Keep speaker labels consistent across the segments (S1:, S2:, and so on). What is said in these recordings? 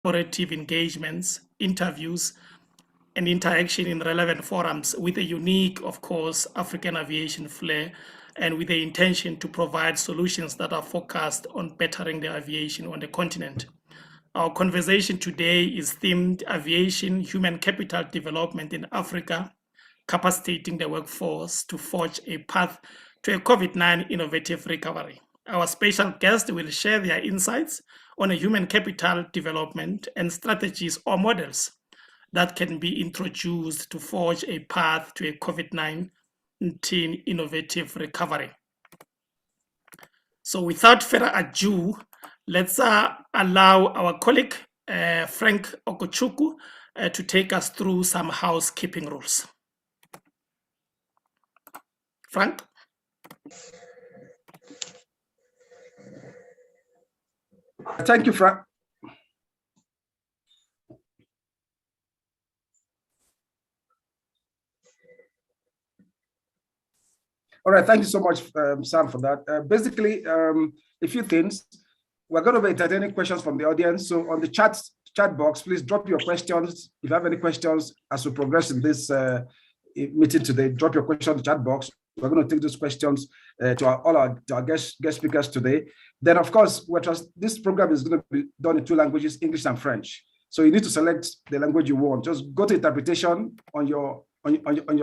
S1: collaborative engagements, interviews, and interaction in relevant forums with a unique, of course, African aviation flair and with the intention to provide solutions that are focused on bettering the aviation on the continent. Our conversation today is themed Aviation, Human Capital Development in Africa, Capacitating the Workforce to Forge a Path to a COVID-19 Innovative Recovery. Our special guest will share their insights on a human capital development and strategies or models that can be introduced to forge a path to a COVID-19 innovative recovery. So without further ado, let's allow our colleague, Frank Okochukwu, to take us through some housekeeping rules. Frank?
S2: Thank you, Frank. All right, thank you so much, Sam, for that. Basically, a few things. We're going to be entertaining questions from the audience. So on the chat box, please drop your questions. If you have any questions as we progress in this meeting today, drop your question in the chat box. We're going to take those questions to all our guest speakers today. Then, of course, this program is going to be done in two languages, English and French. So you need to select the language you want. Just go to interpretation on your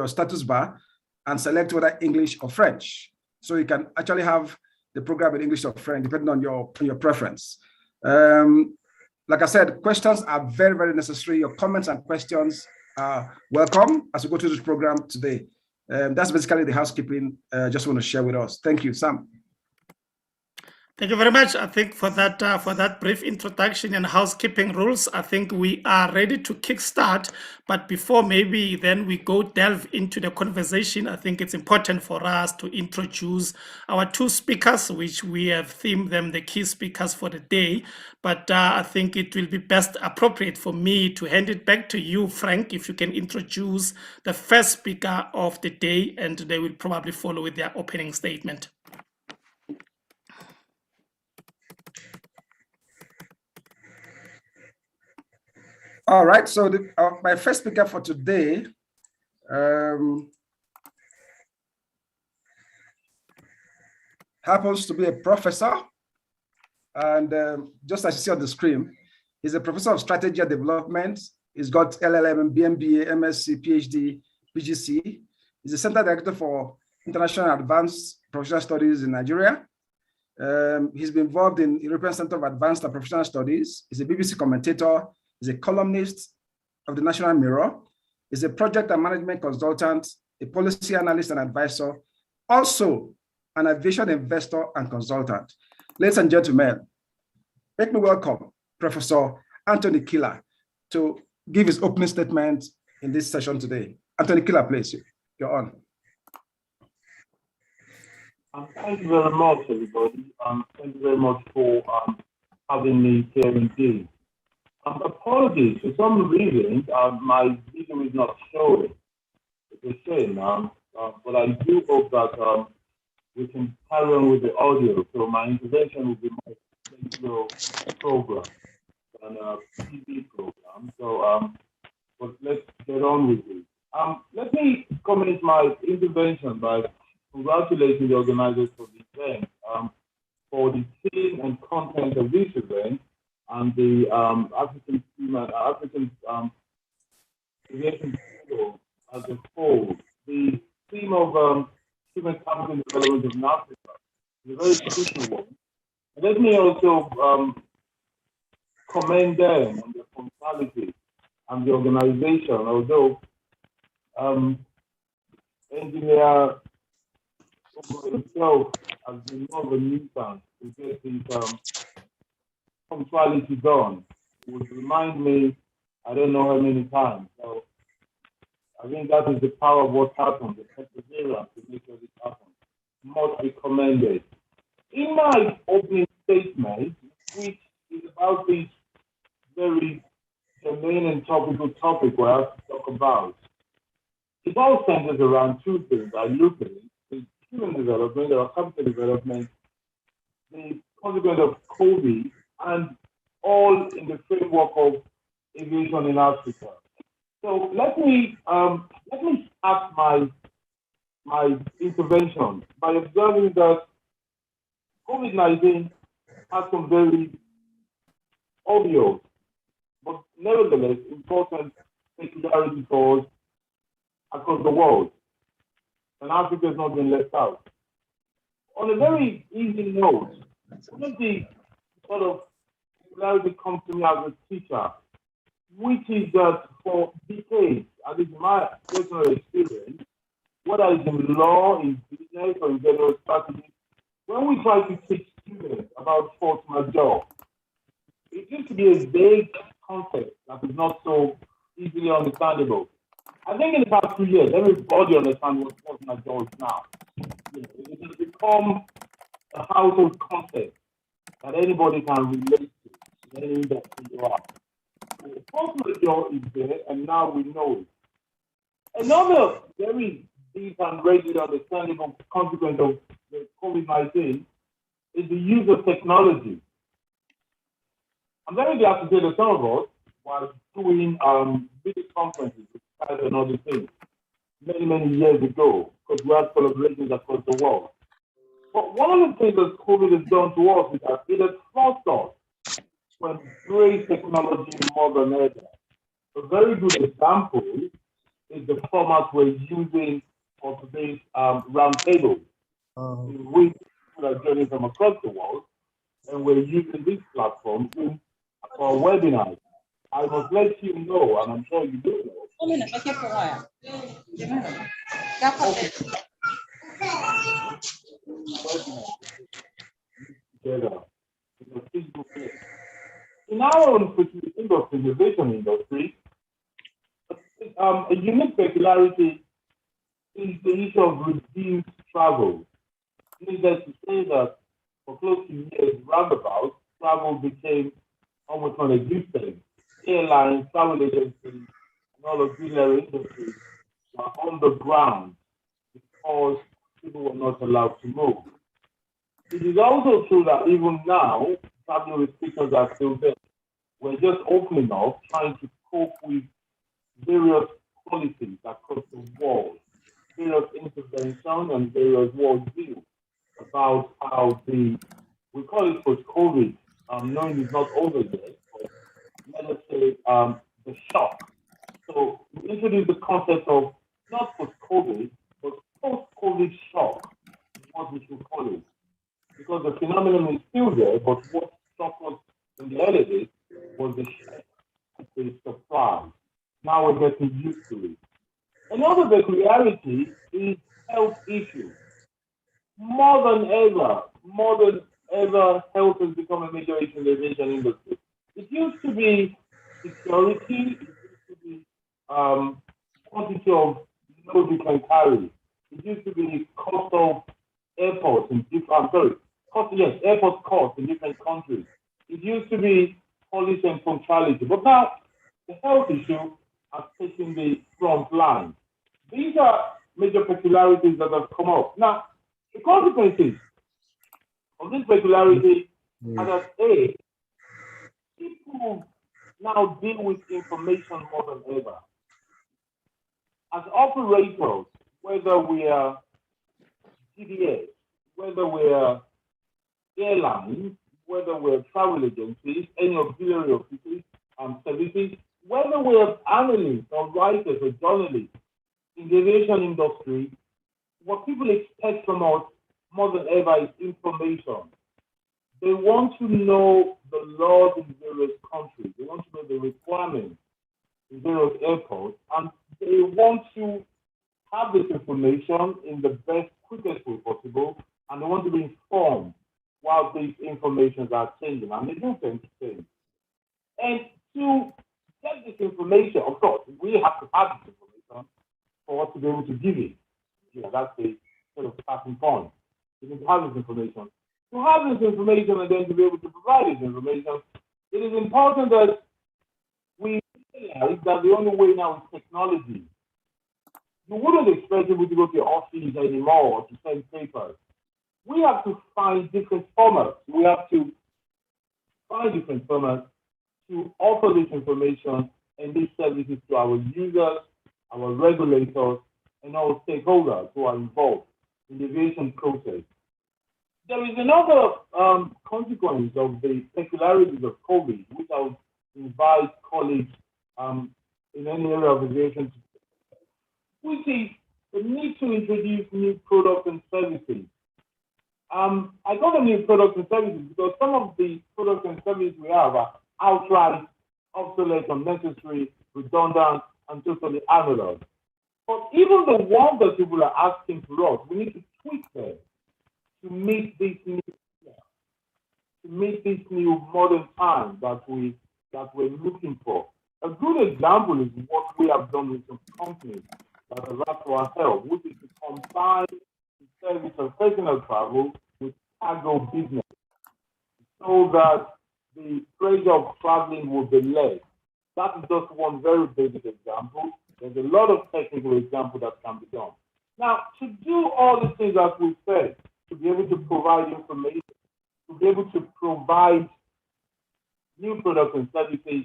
S2: status bar and select whether English or French. So you can actually have the program in English or French, depending on your preference. Like I said, questions are very, very necessary. Your comments and questions are welcome as we go through this program today. That's basically the housekeeping I just want to share with us. Thank you, Sam.
S1: Thank you very much. I think for that brief introduction and housekeeping rules, I think we are ready to kickstart. But before maybe then we go delve into the conversation, I think it's important for us to introduce our two speakers, which we have themed them the key speakers for the day. But I think it will be best appropriate for me to hand it back to you, Frank, if you can introduce the first speaker of the day, and they will probably follow with their opening statement.
S2: All right, so my first speaker for today happens to be a professor, and just as you see on the screen, he's a professor of strategy and development. He's got LLM, BMBA, MSc, PhD, PGC. He's the Center Director for International Advanced Professional Studies in Nigeria. He's been involved in European Center of Advanced and Professional Studies. He's a BBC commentator. He's a columnist of the National Mirror. He's a project and management consultant, a policy analyst and advisor, also an aviation investor and consultant. Ladies and gentlemen, let me welcome Professor Anthony Killer to give his opening statement in this session today. Anthony Killer, please, you're on.
S3: Thank you very much, everybody. Thank you very much for having me here indeed. Apologies, for some reason, my video is not showing. It's a shame, but I do hope that we can carry on with the audio. So my intervention will be more video program than a TV program. So, but let's get on with it. Let me commence my intervention by congratulating the organizers for the event, for the theme and content of this event, and the African aviation field as a whole. The theme of human capital development in Africa is a very crucial one. And let me also commend them on their punctuality and the organization, although engineer himself has been more of a nuisance to get these punctuality done. It would remind me, I don't know how many times. So I think that is the power of what happened, the perseverance to make sure this happens. Must be commended. In my opening statement, which is about this very germane and topical topic where I have to talk about, it all centers around two things. I look at it: the human development or capital development, the consequence of COVID, and all in the framework of aviation in Africa. So let me start my intervention by observing that COVID-19 has some very obvious, but nevertheless important peculiarities for us across the world, and Africa has not been left out. On a very easy note, one of the sort of peculiarity comes to me as a teacher, which is that for decades, at least in my personal experience, whether it's in law, in business, or in general strategy, when we try to teach students about force majeure, it seems to be a vague concept that is not so easily understandable. I think in the past 2 years, everybody understands what force majeure is now. It has become a household concept that anybody can relate to, any industry you are. So force majeure is there, and now we know it. Another very deep and readily understandable consequence of the COVID-19 is the use of technology. I'm very glad to say that some of us were doing video conferences with Skype and other things many years ago, because we had collaborations across the world. But one of the things that COVID has done to us is that it has forced us to embrace technology more than ever. A very good example is the format we're using for today's roundtable, in which people are joining from across the world, and we're using this platform for webinars. I must let you know, and I'm sure you do know. Together in a physical place. In our own industry, innovation industry, a unique peculiarity is the issue of reduced travel. Needless to say that for close to years roundabout, travel became almost non-existent. Airlines, travel agencies, and all auxiliary industries were on the ground because people were not allowed to move. It is also true that even now, travel restrictions are still there. We're just opening up, trying to cope with various policies across the world, various interventions and various worldviews about how we call it post-COVID, knowing it's not over yet, but let us say the shock. So we introduced the concept of not post-COVID, but post-COVID shock, is what we should call it. Because the phenomenon is still there, but what struck us in the early days was the shock, the surprise. Now we're getting used to it. Another peculiarity is health issues. More than ever, health has become a major issue in the aviation industry. It used to be security, it used to be quantity of load you can carry. It used to be cost of airports in different, airport costs in different countries. It used to be policy and punctuality, but now the health issue has taken the front line. These are major peculiarities that have come up. Now, the consequences of this peculiarity are that A, people now deal with information more than ever. As operators, whether we are GDS, whether we're airlines, whether we're travel agencies, any auxiliary offices and services, whether we're analysts or writers or journalists in the aviation industry, what people expect from us more than ever is information. They want to know the laws in various countries. They want to know the requirements in various airports, and they want to have this information in the best, quickest way possible, and they want to be informed while these informations are changing, and they do tend to change. And to get this information, of course, we have to have this information for us to be able to give it. That's the sort of starting point. We need to have this information. To have this information and then to be able to provide this information, it is important that we realize that the only way now is technology. You wouldn't expect people to go to your office anymore to send papers. We have to find different formats. We have to find different formats to offer this information and these services to our users, our regulators, and our stakeholders who are involved in the aviation process. There is another consequence of the peculiarities of COVID, which I would invite colleagues in any area of aviation, which is the need to introduce new products and services. I call them new products and services because some of the products and services we have are outright obsolete, unnecessary, redundant, and totally analog. But even the ones that people are asking for us, we need to tweak them to meet this new modern times that we're looking for. A good example is what we have done with some companies that have asked for our help, which is to combine the service of personal travel with cargo business, so that the pressure of traveling will be less. That is just one very basic example. There's a lot of technical examples that can be done. Now, to do all the things that we said, to be able to provide information, to be able to provide new products and services,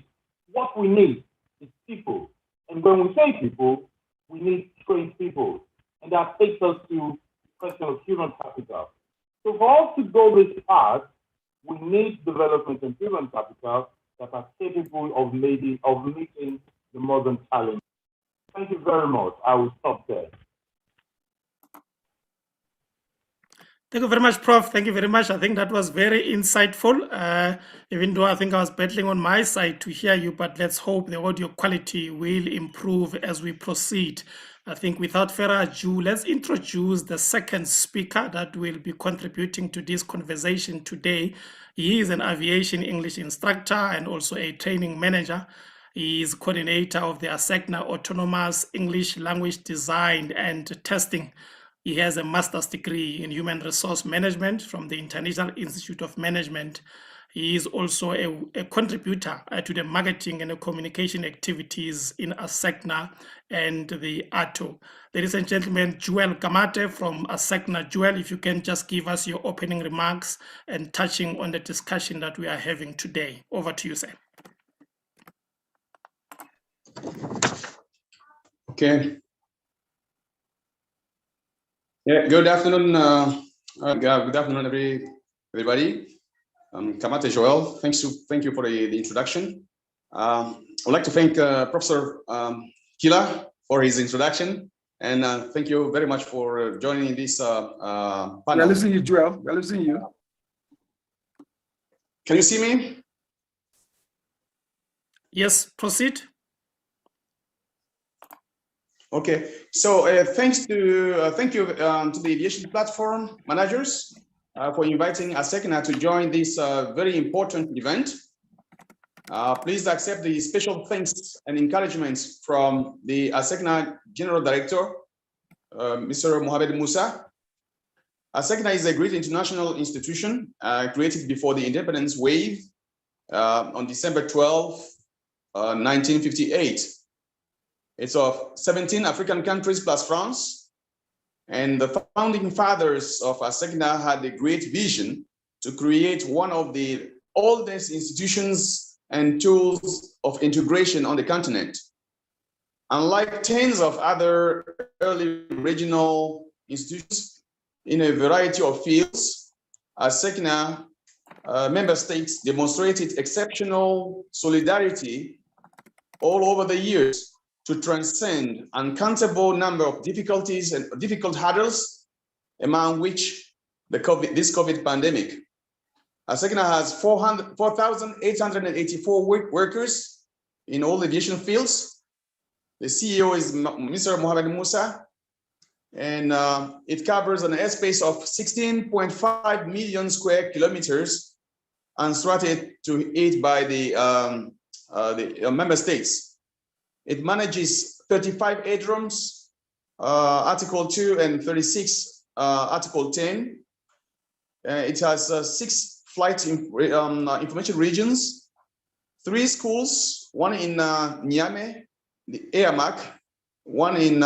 S3: what we need is people. And when we say people, we need trained people. And that takes us to the question of human capital. So for us to go this path, we need development and human capital that are capable of meeting the modern challenge. Thank you very much. I will stop there.
S1: Thank you very much, Prof. Thank you very much. I think that was very insightful, even though I think I was battling on my side to hear you, but let's hope the audio quality will improve as we proceed. I think without further ado, let's introduce the second speaker that will be contributing to this conversation today. He is an aviation English instructor and also a training manager. He is coordinator of the ASECNA Autonomous English Language Design and Testing. He has a master's degree in human resource management from the International Institute of Management. He is also a contributor to the marketing and the communication activities in ASECNA and the ATO. Ladies and gentlemen, Joel Kamate from ASECNA. Joel, if you can just give us your opening remarks and touching on the discussion that we are having today. Over to you, sir.
S4: Okay. Yeah, good afternoon. Good afternoon, everybody. Kamate Joel, thank you for the introduction. I would like to thank Professor Kila for his introduction, and thank you very much for joining this panel.
S2: We're listening to you, Joel. We're listening to you.
S4: Can you see me?
S1: Yes, proceed.
S4: Okay, so thank you to the Aviation platform managers for inviting ASECNA to join this very important event. Please accept the special thanks and encouragements from the ASECNA General Director, Mr. Mohamed Musa. ASECNA is a great international institution created before the independence wave on December 12, 1958. It's of 17 African countries plus France. And the founding fathers of ASECNA had a great vision to create one of the oldest institutions and tools of integration on the continent. Unlike tens of other early regional institutions in a variety of fields, ASECNA member states demonstrated exceptional solidarity all over the years to transcend uncountable number of difficulties and difficult hurdles, among which this COVID pandemic. ASECNA has 4,884 workers in all aviation fields. The CEO is Mr. Mohamed Musa, and it covers an airspace of 16.5 million square kilometers and started to it by the member states. It manages 35 airrooms, Article 2, and 36, Article 10. It has 6 flight information regions, 3 schools, one in Niamey, the Airmac, one in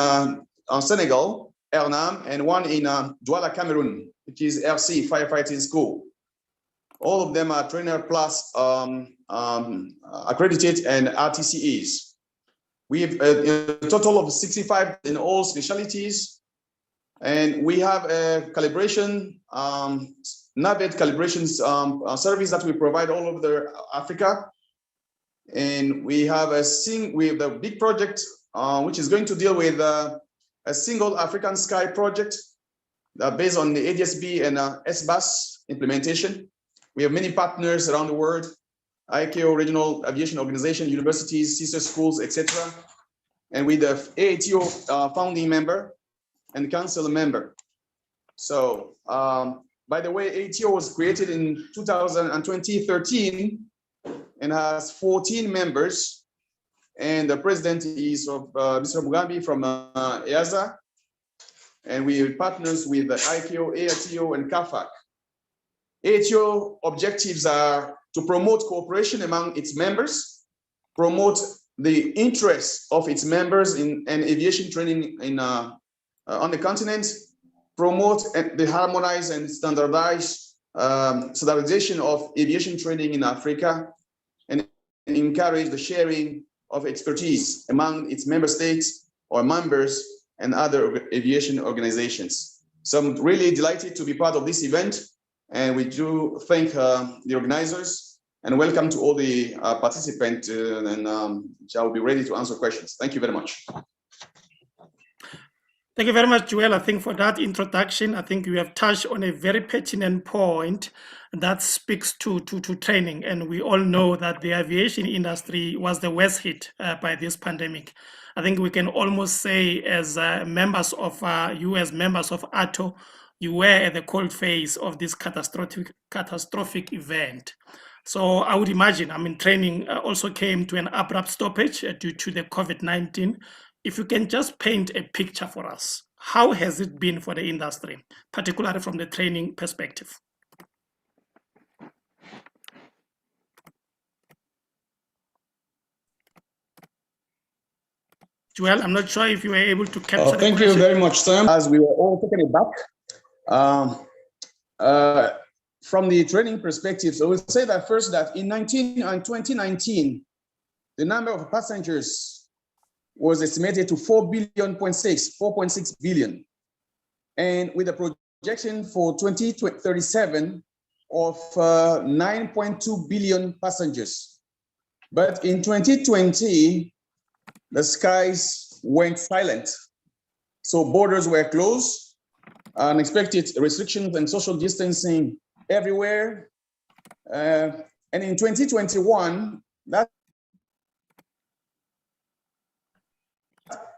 S4: Senegal, Ernam, and one in Douala, Cameroon, which is RC Firefighting School. All of them are trainer plus accredited and RTCEs. We have a total of 65 in all specialties, and we have a calibration, NAVET calibration service that we provide all over Africa. And we have a big project which is going to deal with a single African sky project based on the ADSB and SBAS implementation. We have many partners around the world, ICAO, Regional Aviation Organization, universities, sister schools, etc. And with the AATO founding member and council member. So, by the way, AATO was created in 2013 and has 14 members. And the president is of Mr. Mugambi from EASA. And we are partners with the ICAO, AATO, and CAFAC. AATO objectives are to promote cooperation among its members, promote the interests of its members in aviation training on the continent, promote the harmonized and standardized standardization of aviation training in Africa, and encourage the sharing of expertise among its member states or members and other aviation organizations. So I'm really delighted to be part of this event, and we do thank the organizers and welcome to all the participants, and I'll be ready to answer questions. Thank you very much.
S1: Thank you very much, Joel. I think for that introduction, I think you have touched on a very pertinent point that speaks to training. And we all know that the aviation industry was the worst hit by this pandemic. I think we can almost say, as members of US members of ATO, you were at the cold face of this catastrophic event. So I would imagine, I mean, training also came to an abrupt stoppage due to the COVID-19. If you can just paint a picture for us, how has it been for the industry, particularly from the training perspective? Joel, I'm not sure if you were able to capture the
S4: Thank you very much, Sam. As we were all taken aback from the training perspective, so we'll say that first that in 2019, the number of passengers was estimated to 4.6 billion. And with a projection for 2037 of 9.2 billion passengers. But in 2020, the skies went silent. So borders were closed, unexpected restrictions and social distancing everywhere. And in 2021, that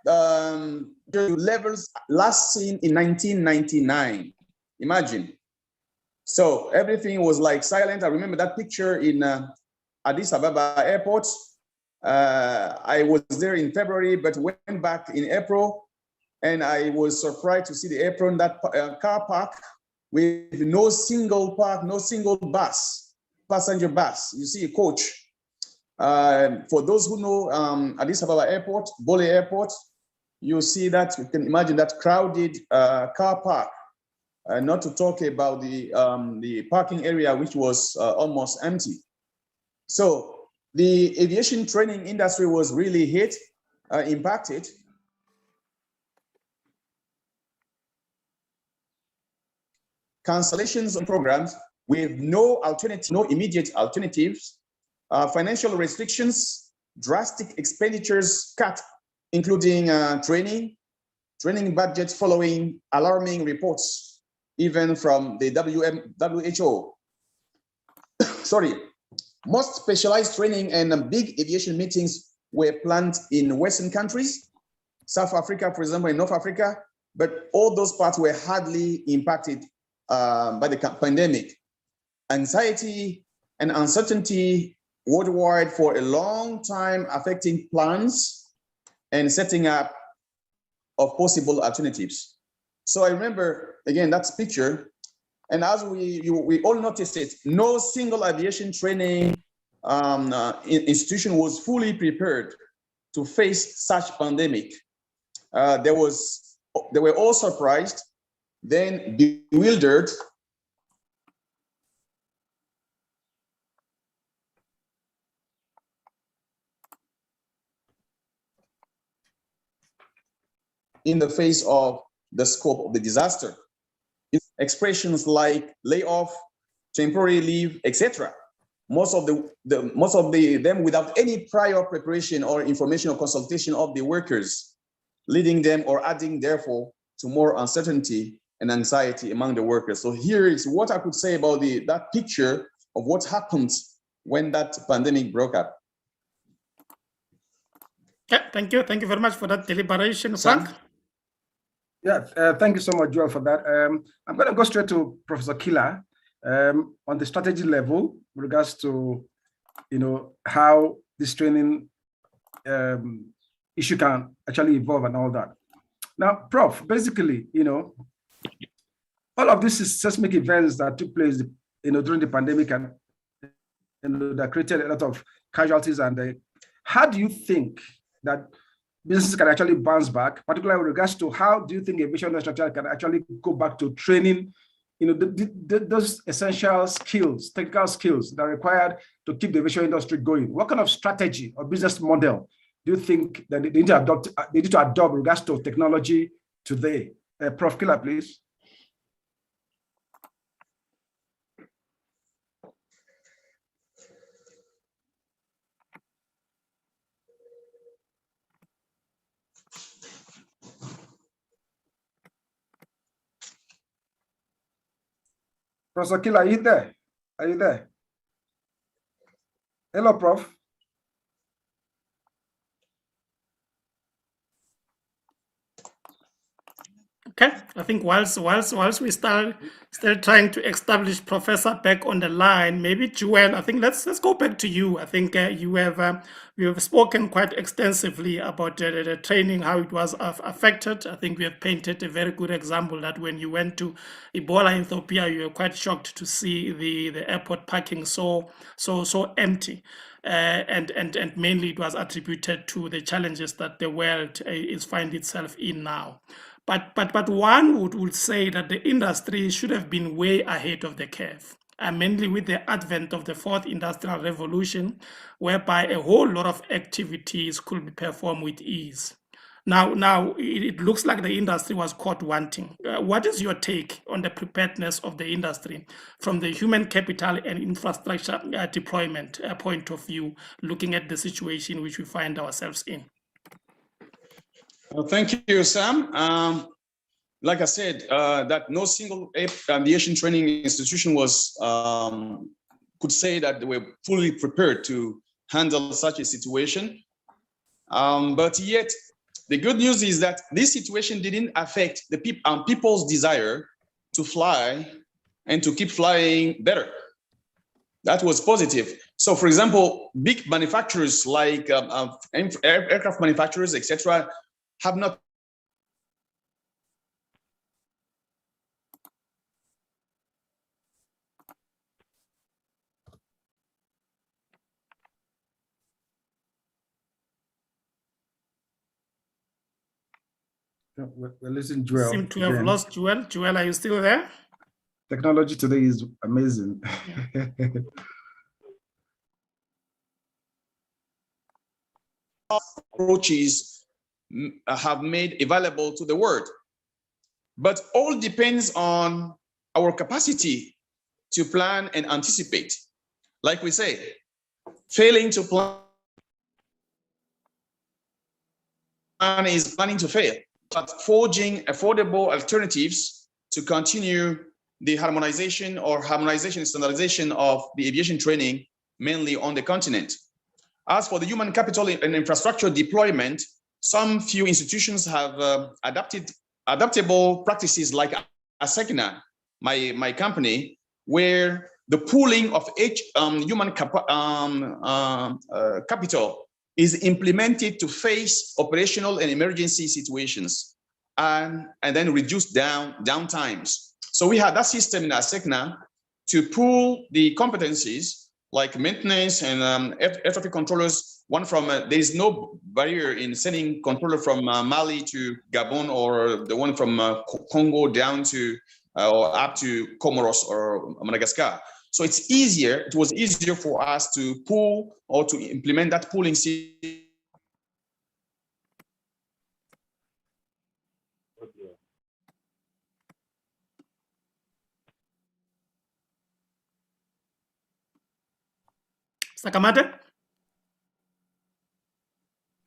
S4: the levels last seen in 1999. Imagine. So everything was like silent. I remember that picture in Addis Ababa airport. I was there in February, but went back in April, and I was surprised to see the apron, that car park with no single bus, passenger bus. You see a coach. For those who know Addis Ababa airport, Bole airport, you see that, you can imagine that crowded car park, not to talk about the parking area, which was almost empty. So the aviation training industry was really hit, impacted. Cancellations of programs with no immediate alternatives, financial restrictions, drastic expenditures cut, including training budgets following alarming reports, even from the WHO. Sorry, most specialized training and big aviation meetings were planned in Western countries, South Africa, for example, in North Africa, but all those parts were hardly impacted by the pandemic. Anxiety and uncertainty worldwide for a long time, affecting plans and setting up of possible alternatives. So I remember, again, that picture, and as we all noticed it, no single aviation training institution was fully prepared to face such pandemic. They were all surprised, then bewildered, in the face of the scope of the disaster. Expressions like layoff, temporary leave, etc. Most of them without any prior preparation or information or consultation of the workers, leading them or adding therefore to more uncertainty and anxiety among the workers. So here is what I could say about that picture of what happened when that pandemic broke up.
S1: Yeah, thank you. Thank you very much for that deliberation, Frank.
S2: Yeah, thank you so much, Joel, for that. I'm going to go straight to Professor Killer on the strategy level with regards to, how this training issue can actually evolve and all that. Now, Prof, basically, all of these seismic events that took place, during the pandemic and that created a lot of casualties. And how do you think that businesses can actually bounce back, particularly with regards to how do you think aviation infrastructure can actually go back to training, those essential skills, technical skills that are required to keep the aviation industry going? What kind of strategy or business model do you think that they need to adopt with regards to technology today? Prof. Killer, please. Professor Killer, are you there? Are you there? Hello, Prof.
S1: Okay, I think whilst we still trying to establish Professor back on the line, maybe Joel, I think let's go back to you. I think you have spoken quite extensively about the training, how it was affected. I think we have painted a very good example that when you went to Ebola in Ethiopia, you were quite shocked to see the airport parking so empty. And mainly it was attributed to the challenges that the world is finding itself in now. But one would say that the industry should have been way ahead of the curve, mainly with the advent of the fourth industrial revolution, whereby a whole lot of activities could be performed with ease. Now it looks like the industry was caught wanting. What is your take on the preparedness of the industry from the human capital and infrastructure deployment point of view, looking at the situation which we find ourselves in?
S4: Well, thank you, Sam. Like I said, that no single aviation training institution could say that they were fully prepared to handle such a situation. But yet, the good news is that this situation didn't affect the people's desire to fly and to keep flying better. That was positive. So, for example, big manufacturers like aircraft manufacturers, etc., have not
S2: we're listening, Joel.
S1: Seem to have lost Joel. Joel, are you still there?
S2: Technology today is amazing. Yeah.
S4: approaches have made available to the world. But all depends on our capacity to plan and anticipate. Like we say, failing to plan is planning to fail, but forging affordable alternatives to continue the harmonization and standardization of the aviation training, mainly on the continent. As for the human capital and infrastructure deployment, some few institutions have adaptable practices like ASECNA, my company, where the pooling of human capital is implemented to face operational and emergency situations and then reduce downtimes. So we have that system in ASECNA to pool the competencies like maintenance and air traffic controllers. One from there is no barrier in sending controller from Mali to Gabon, or the one from Congo down to or up to Comoros or Madagascar. So it's easier. It was easier for us to pool or to implement that pooling system
S1: Sakamate?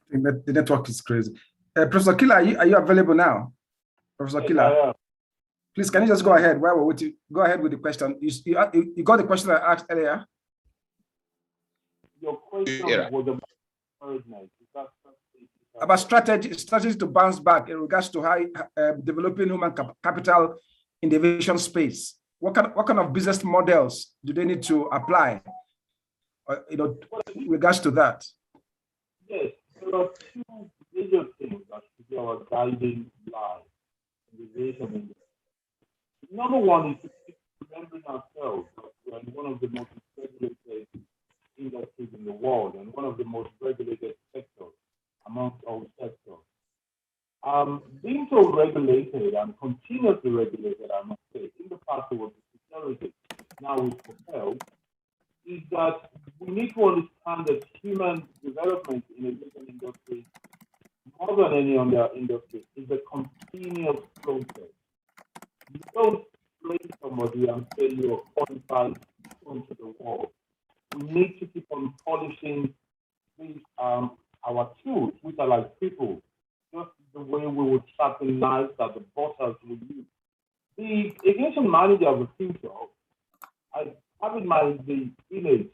S2: I think that the network is crazy. Professor Killer, are you available now? Professor Killer, please, can you just go ahead while we're waiting? Go ahead with the question. You got the question I asked earlier?
S3: Your question was
S2: about strategies to bounce back in regards to how developing human capital in the aviation space. What kind of business models do they need to apply? In regards to that.
S3: Yes, there are two major things that should be our guiding line in the aviation industry. Number one is to keep remembering ourselves that we are in one of the most regulated industries in the world and one of the most regulated sectors amongst all sectors. Being so regulated and continuously regulated, I must say, in the past it was security, now it's propelled, is that we need to understand that human development in the aviation industry, more than any other industry, is a continuous process. You don't train somebody and say you are qualified into the world. We need to keep on polishing these, our tools, which are like people, just the way we would sharpen knives that the bosses would use. The aviation manager of the future, I have in mind the image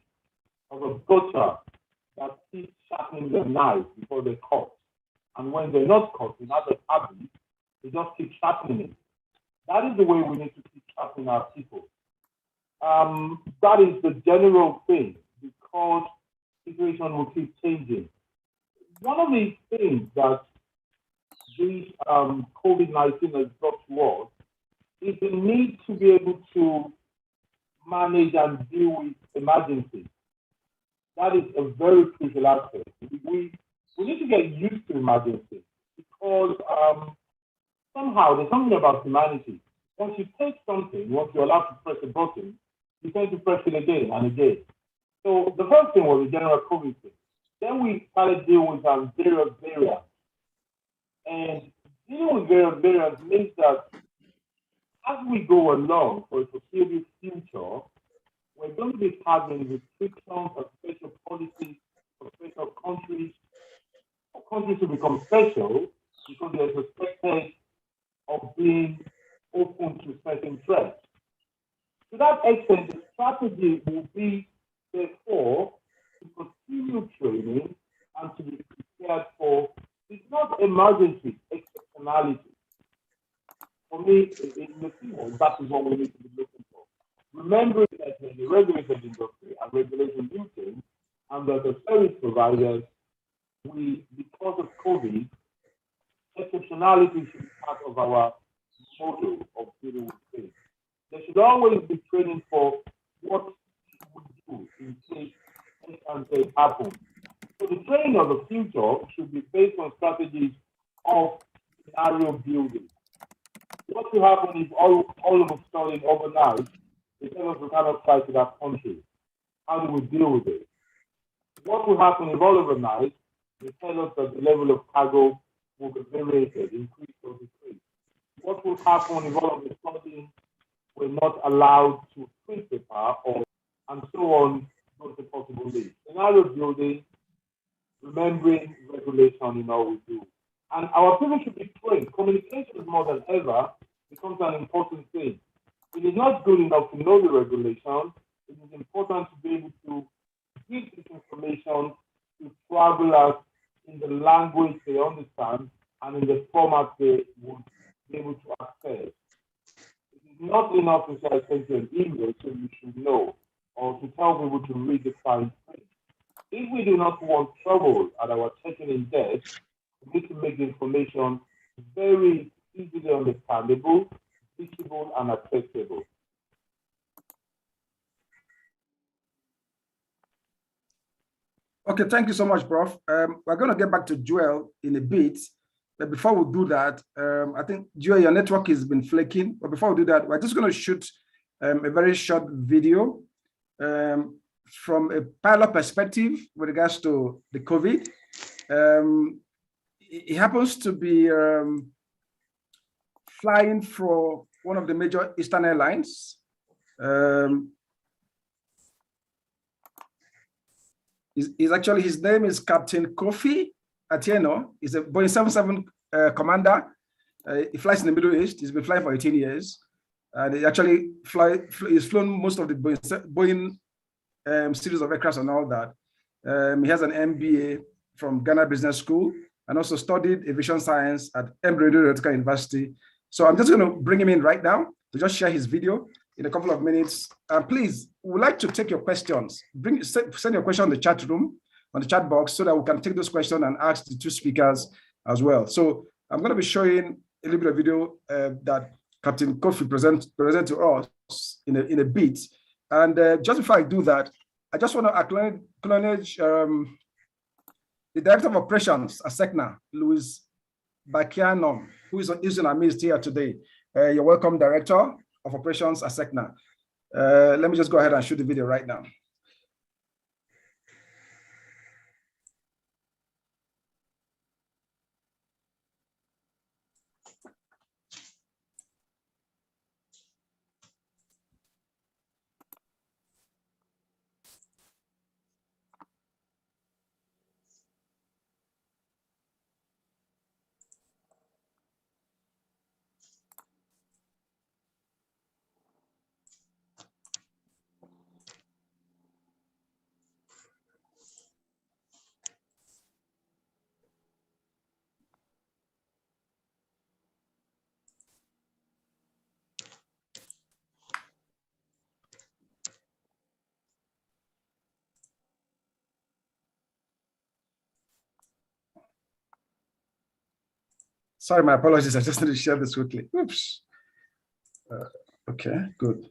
S3: of a butcher that keeps sharpening their knives before they cut. And when they're not cut, in other habits, they just keep sharpening it. That is the way we need to keep sharpening our people. That is the general thing, because the situation will keep changing. One of the things that this COVID-19 has brought to us is the need to be able to manage and deal with emergencies. That is a very crucial aspect. We need to get used to emergencies because somehow there's something about humanity. Once you take something, once you're allowed to press a button, you tend to press it again and again. So the first thing was the general COVID thing. Then we started dealing with various variants. And dealing with various variants means that as we go along for a foreseeable future, we're going to be having restrictions or special policies for special countries. For countries to become special because they're suspected of being open to certain threats. To that extent, the strategy will be, therefore, to continue training and to be prepared for, it's not emergency, exceptionality. For me, in the field, that is what we need to be looking for. Remembering that in the regulated industry and regulation meetings, and that the service providers, because of COVID, exceptionality should be part of our model of dealing with things. There should always be training for what we do in case anything happens. So the training of the future should be based on strategies of scenario building. What will happen if all of a sudden overnight, they tell us we cannot fly to that country? How do we deal with it? What will happen if all overnight, they tell us that the level of cargo will be variated, increase or decrease? What will happen if all of a sudden we're not allowed to print paper and so on, those are possible leads? Scenario building, remembering regulation in all we do. And our people should be trained. Communication more than ever becomes an important thing. It is not good enough to know the regulation. It is important to be able to give this information to travelers in the language they understand and in the format they would be able to access. It is not enough to say I sent you an email so you should know, or to tell people to read the fine print. If we do not want trouble at our checking in desk, we need to make the information very easily understandable, visible, and accessible.
S2: Okay, thank you so much, Prof. We're going to get back to Joel in a bit. But before we do that, I think, Joel, your network has been flaking. But before we do that, we're just going to shoot a very short video from a pilot perspective with regards to the COVID. It happens to be flying for one of the major Eastern airlines. Is actually, his name is Captain Kofi Atieno. He's a Boeing 77 commander. He flies in the Middle East. He's been flying for 18 years. And he actually he's flown most of the Boeing series of aircraft and all that. He has an MBA from Ghana Business School and also studied aviation science at Embry-Riddle Aeronautical University. So I'm just going to bring him in right now to just share his video in a couple of minutes. Please, we would like to take your questions. Send your question on the chat room, on the chat box, so that we can take those questions and ask the two speakers as well. So I'm going to be showing a little bit of video that Captain Kofi present to us in a bit. And just before I do that, I just want to acknowledge the Director of Operations at SECNA, Louis Bakianom, who is in our midst here today. You're welcome, Director of Operations at SECNA. Let me just go ahead and shoot the video right now. Sorry, my apologies. I just need to share this quickly. Oops. Okay, good.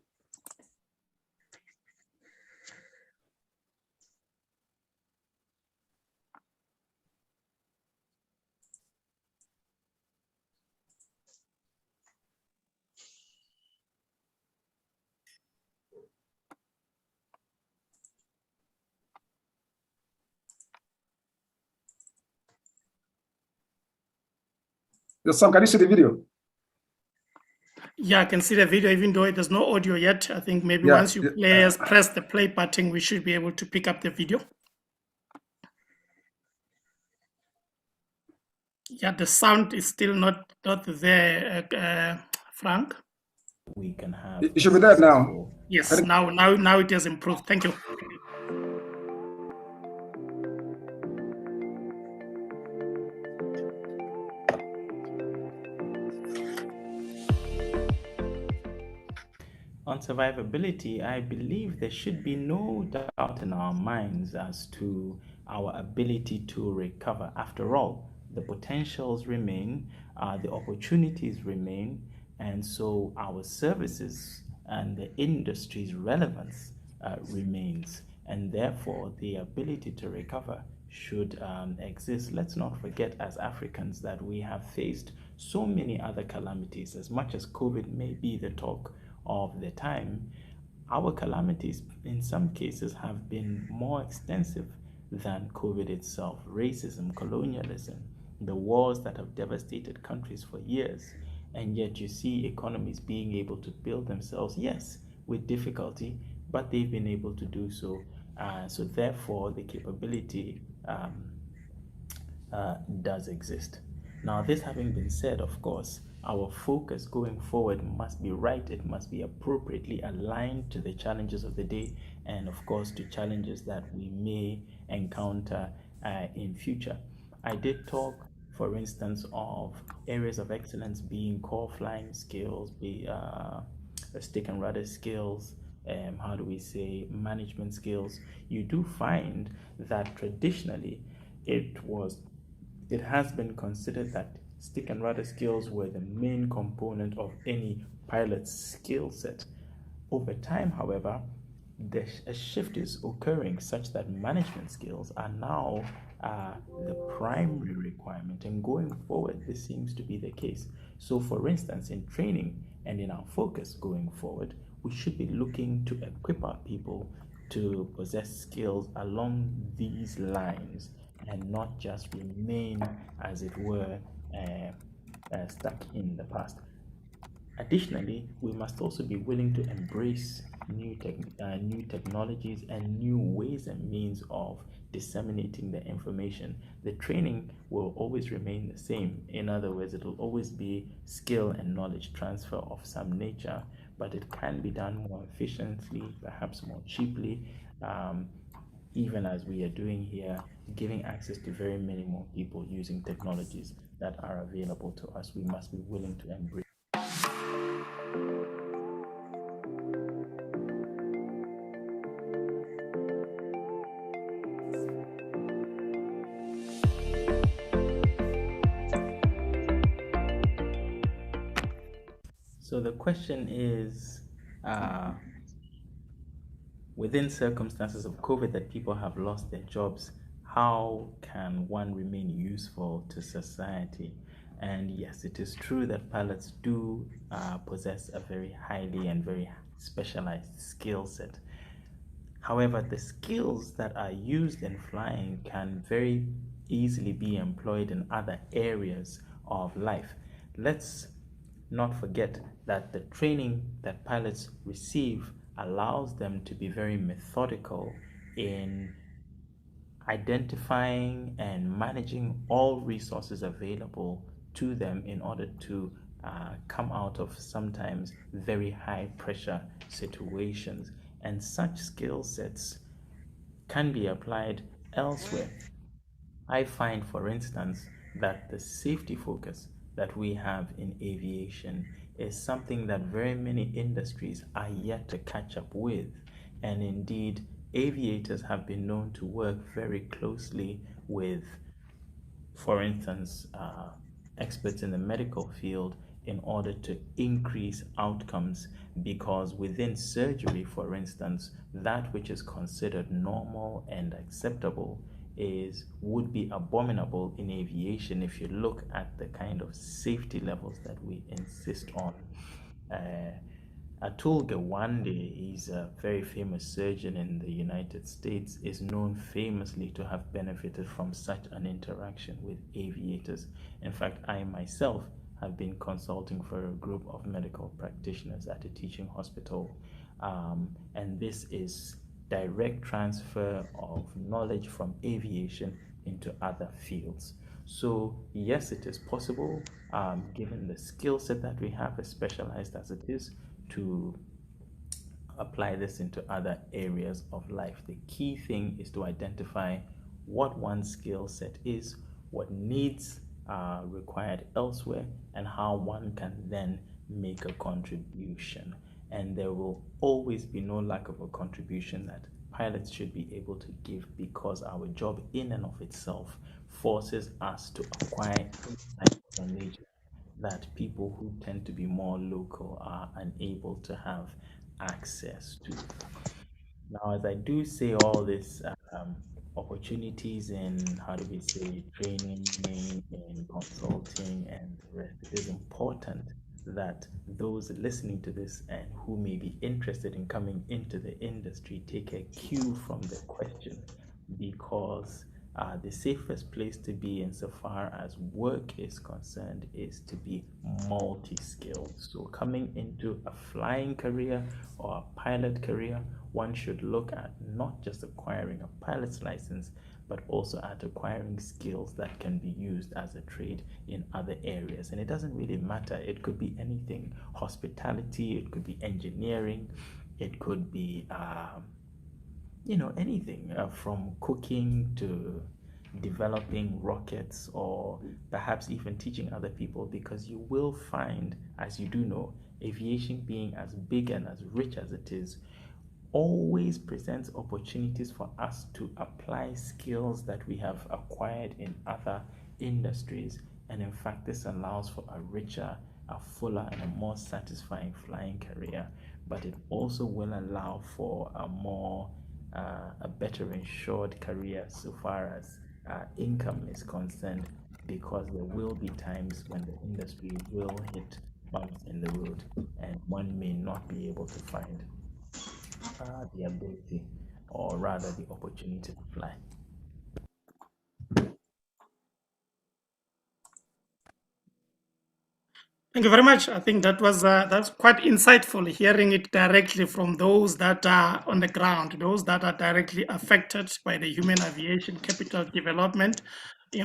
S2: Sam, can you see the video?
S1: Yeah, I can see the video, even though there's no audio yet. I think maybe once you press the play button, we should be able to pick up the video. Yeah, the sound is still not there, Frank.
S5: We can have.
S2: It should be there now.
S1: Yes, now it has improved. Thank you.
S5: On survivability, I believe there should be no doubt in our minds as to our ability to recover. After all, the potentials remain, the opportunities remain, and so our services and the industry's relevance remains, and therefore the ability to recover should exist. Let's not forget, as Africans, that we have faced so many other calamities. As much as COVID may be the talk of the time, our calamities in some cases have been more extensive than COVID itself. Racism, colonialism, the wars that have devastated countries for years, and yet you see economies being able to build themselves, yes, with difficulty, but they've been able to do so. So therefore, the capability does exist. Now, this having been said, of course, our focus going forward must be right. It must be appropriately aligned to the challenges of the day, and of course to challenges that we may encounter in future. I did talk, for instance, of areas of excellence being core flying skills, stick and rudder skills, management skills. You do find that traditionally it has been considered that stick and rudder skills were the main component of any pilot's skill set. Over time, however, a shift is occurring such that management skills are now the primary requirement, and going forward, this seems to be the case. So, for instance, in training and in our focus going forward, we should be looking to equip our people to possess skills along these lines and not just remain, as it were, stuck in the past. Additionally, we must also be willing to embrace new technologies and new ways and means of disseminating the information. The training will always remain the same. In other words, it will always be skill and knowledge transfer of some nature, but it can be done more efficiently, perhaps more cheaply, even as we are doing here, giving access to very many more people using technologies that are available to us. We must be willing to embrace. So the question is, within circumstances of COVID that people have lost their jobs, how can one remain useful to society? And yes, it is true that pilots do possess a very highly and very specialized skill set. However, the skills that are used in flying can very easily be employed in other areas of life. Let's not forget that the training that pilots receive allows them to be very methodical in identifying and managing all resources available to them in order to come out of sometimes very high pressure situations. And such skill sets can be applied elsewhere. I find, for instance, that the safety focus that we have in aviation is something that very many industries are yet to catch up with. And indeed, aviators have been known to work very closely with, for instance, experts in the medical field in order to increase outcomes, because within surgery, for instance, that which is considered normal and acceptable is would be abominable in aviation if you look at the kind of safety levels that we insist on. Uh, Atul Gawande, he's a very famous surgeon in the United States, is known famously to have benefited from such an interaction with aviators. In fact, I myself have been consulting for a group of medical practitioners at a teaching hospital, and this is direct transfer of knowledge from aviation into other fields. So yes, it is possible, given the skill set that we have, as specialized as it is, to apply this into other areas of life. The key thing is to identify what one's skill set is, what needs are required elsewhere, and how one can then make a contribution. And there will always be no lack of a contribution that pilots should be able to give, because our job in and of itself forces us to acquire insight and knowledge that people who tend to be more local are unable to have access to. Now, as I do say all this, opportunities in, how do we say, training, in consulting, and the rest, it is important that those listening to this and who may be interested in coming into the industry take a cue from the question, because the safest place to be insofar as work is concerned is to be multi-skilled. So coming into a flying career or a pilot career, one should look at not just acquiring a pilot's license, but also at acquiring skills that can be used as a trade in other areas. And it doesn't really matter. It could be anything: hospitality, it could be engineering, it could be anything, from cooking to developing rockets, or perhaps even teaching other people, because you will find, as you do know, aviation being as big and as rich as it is, always presents opportunities for us to apply skills that we have acquired in other industries. And in fact, this allows for a richer, a fuller, and a more satisfying flying career. But it also will allow for a better insured career so far as income is concerned, because there will be times when the industry will hit bumps in the road and one may not be able to find the ability, or rather the opportunity to fly.
S1: Thank you very much. I think that was that's quite insightful, hearing it directly from those that are on the ground, those that are directly affected by the human aviation capital development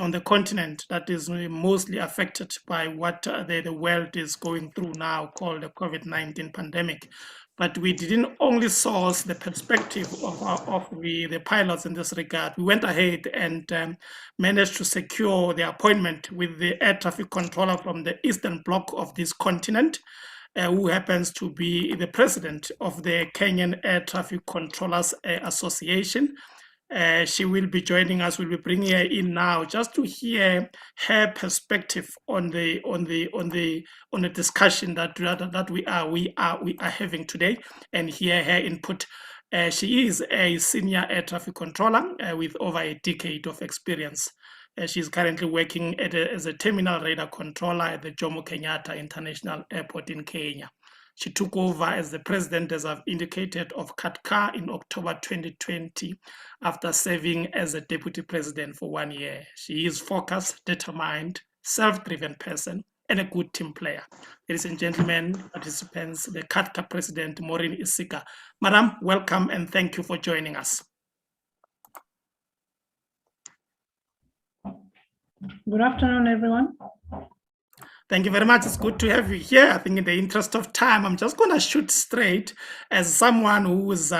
S1: on the continent that is mostly affected by what the world is going through now, called the COVID-19 pandemic. But we didn't only source the perspective of the pilots in this regard. We went ahead and managed to secure the appointment with the air traffic controller from the eastern bloc of this continent, who happens to be the president of the Kenyan Air Traffic Controllers Association. She will be joining us. We'll be bringing her in now just to hear her perspective on the discussion that we are having today, and hear her input. She is a senior air traffic controller with over a decade of experience. She's currently working as a terminal radar controller at the Jomo Kenyatta International Airport in Kenya. She took over as the president, as I've indicated, of CATCA in October 2020, after serving as a deputy president for 1 year. She is focused, determined, self-driven person, and a good team player. Ladies and gentlemen, participants, the CATCA president, Maureen Isika. Madam, welcome and thank you for joining us.
S6: Good afternoon, everyone.
S1: Thank you very much. It's good to have you here. I think in the interest of time, I'm just going to shoot straight as someone who is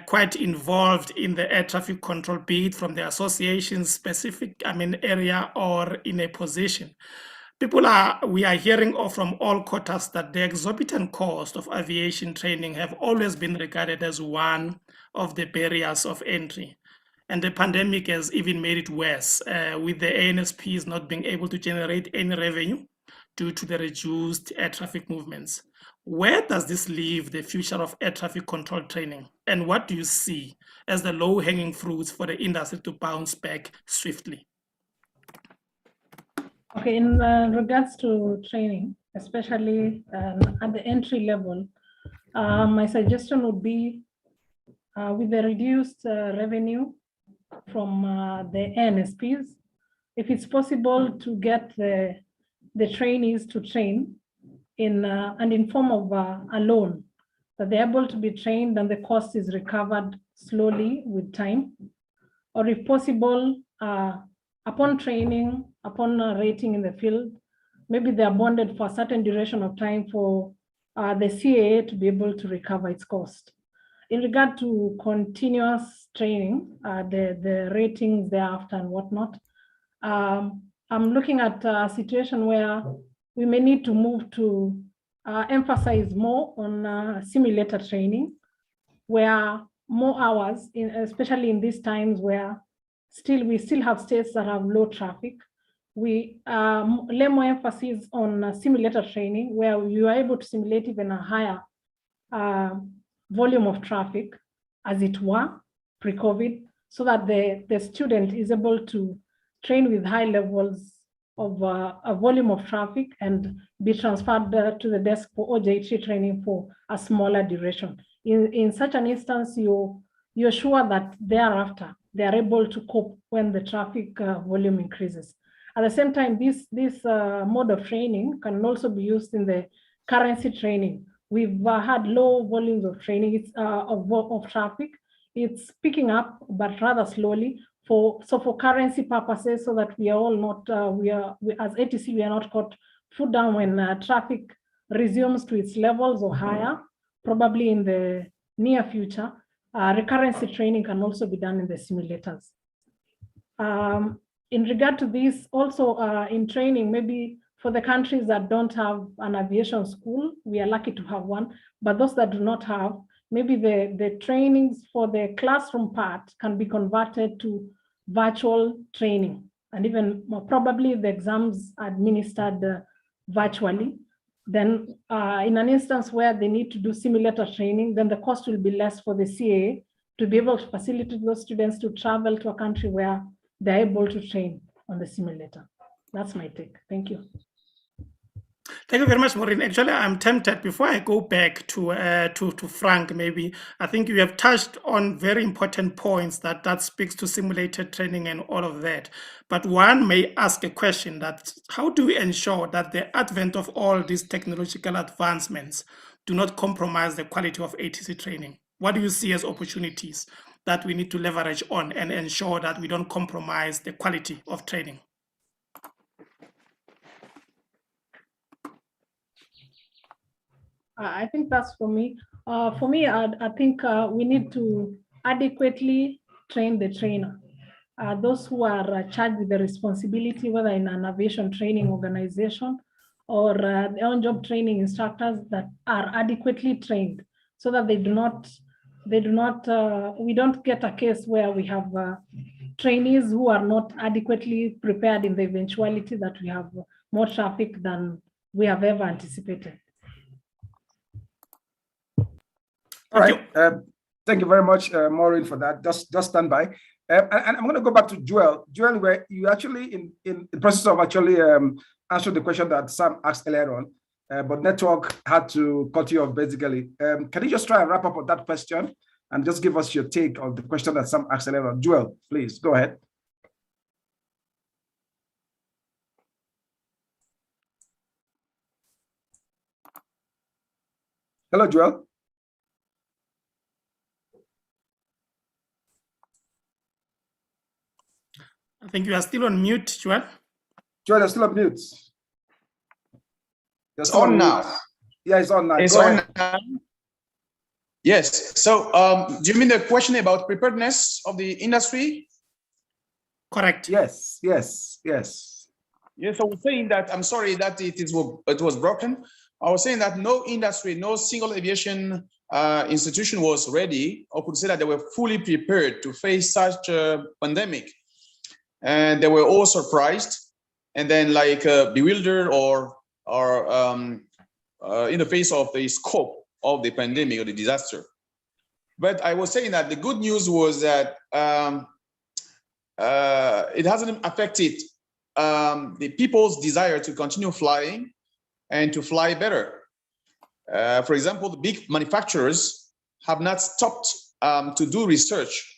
S1: quite involved in the air traffic control, be it from the association specific, area, or in a position. We are hearing from all quarters that the exorbitant cost of aviation training have always been regarded as one of the barriers of entry. And the pandemic has even made it worse, with the ANSPs not being able to generate any revenue due to the reduced air traffic movements. Where does this leave the future of air traffic control training? And what do you see as the low-hanging fruits for the industry to bounce back swiftly?
S6: Okay, in regards to training, especially at the entry level, my suggestion would be with the reduced revenue from the ANSPs, if it's possible to get the trainees to train in form of a loan, that they're able to be trained and the cost is recovered slowly with time, or if possible, upon training, upon rating in the field, maybe they're bonded for a certain duration of time for the CAA to be able to recover its cost. In regard to continuous training, the ratings thereafter and whatnot, I'm looking at a situation where we may need to move to emphasize more on simulator training, where more hours, especially in these times where we still have states that have low traffic, we lay more emphasis on simulator training, where you are able to simulate even a higher volume of traffic, as it were, pre-COVID, so that the student is able to train with high levels of a volume of traffic and be transferred to the desk for OJT training for a smaller duration. In such an instance, you're sure that thereafter they are able to cope when the traffic volume increases. At the same time, this mode of training can also be used in the currency training. We've had low volumes of training of traffic. It's picking up, but rather slowly. For currency purposes, so that we are all not, as ATC, we are not caught foot down when traffic resumes to its levels or higher, probably in the near future. Recurrency training can also be done in the simulators. In regard to this, also in training, maybe for the countries that don't have an aviation school, we are lucky to have one, but those that do not have, maybe the trainings for the classroom part can be converted to virtual training, and even more probably the exams administered virtually. Then in an instance where they need to do simulator training, then the cost will be less for the CAA to be able to facilitate those students to travel to a country where they're able to train on the simulator. That's my take. Thank you.
S1: Thank you very much, Maureen. Actually, I'm tempted, before I go back to Frank, maybe, I think you have touched on very important points that speaks to simulated training and all of that. But one may ask a question that, how do we ensure that the advent of all these technological advancements do not compromise the quality of ATC training? What do you see as opportunities that we need to leverage on and ensure that we don't compromise the quality of training?
S6: I think that's for me. I think we need to adequately train the trainer. Those who are charged with the responsibility, whether in an aviation training organization or the on-job training instructors, that are adequately trained, so that we don't get a case where we have trainees who are not adequately prepared in the eventuality that we have more traffic than we have ever anticipated.
S2: All right. Thank you very much, Maureen, for that. Just stand by. And I'm going to go back to Joel. Joel, where you actually in the process of actually answering the question that Sam asked earlier on, but network had to cut you off basically. Can you just try and wrap up on that question and just give us your take on the question that Sam asked earlier on? Joel, please go ahead. Hello, Joel.
S1: I think you are still on mute, Joel.
S2: Joel, you're still on mute.
S4: It's on now.
S2: Yeah, it's on now.
S4: It's on now. Yes. So, do you mean the question about preparedness of the industry?
S1: Correct.
S2: Yes, yes, yes.
S4: Yes, I was saying that, I'm sorry that it was broken. I was saying that no industry, no single aviation institution was ready or could say that they were fully prepared to face such a pandemic. And they were all surprised and then like bewildered or in the face of the scope of the pandemic or the disaster. But I was saying that the good news was that it hasn't affected the people's desire to continue flying and to fly better. For example, the big manufacturers have not stopped to do research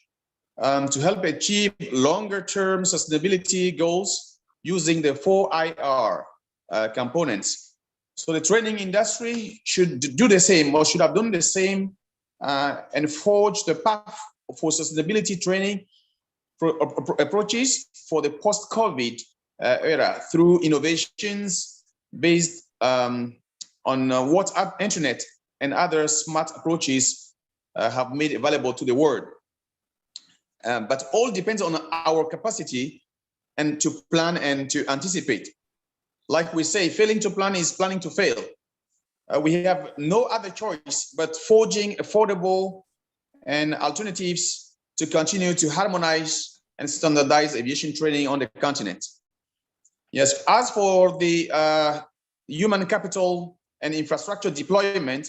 S4: to help achieve longer-term sustainability goals using the 4IR components. So the training industry should do the same, or should have done the same, and forge the path for sustainability training approaches for the post-COVID era through innovations based on WhatsApp, internet, and other smart approaches have made available to the world. But all depends on our capacity and to plan and to anticipate. Like we say, failing to plan is planning to fail. We have no other choice but forging affordable and alternatives to continue to harmonize and standardize aviation training on the continent. Yes, as for the human capital and infrastructure deployment,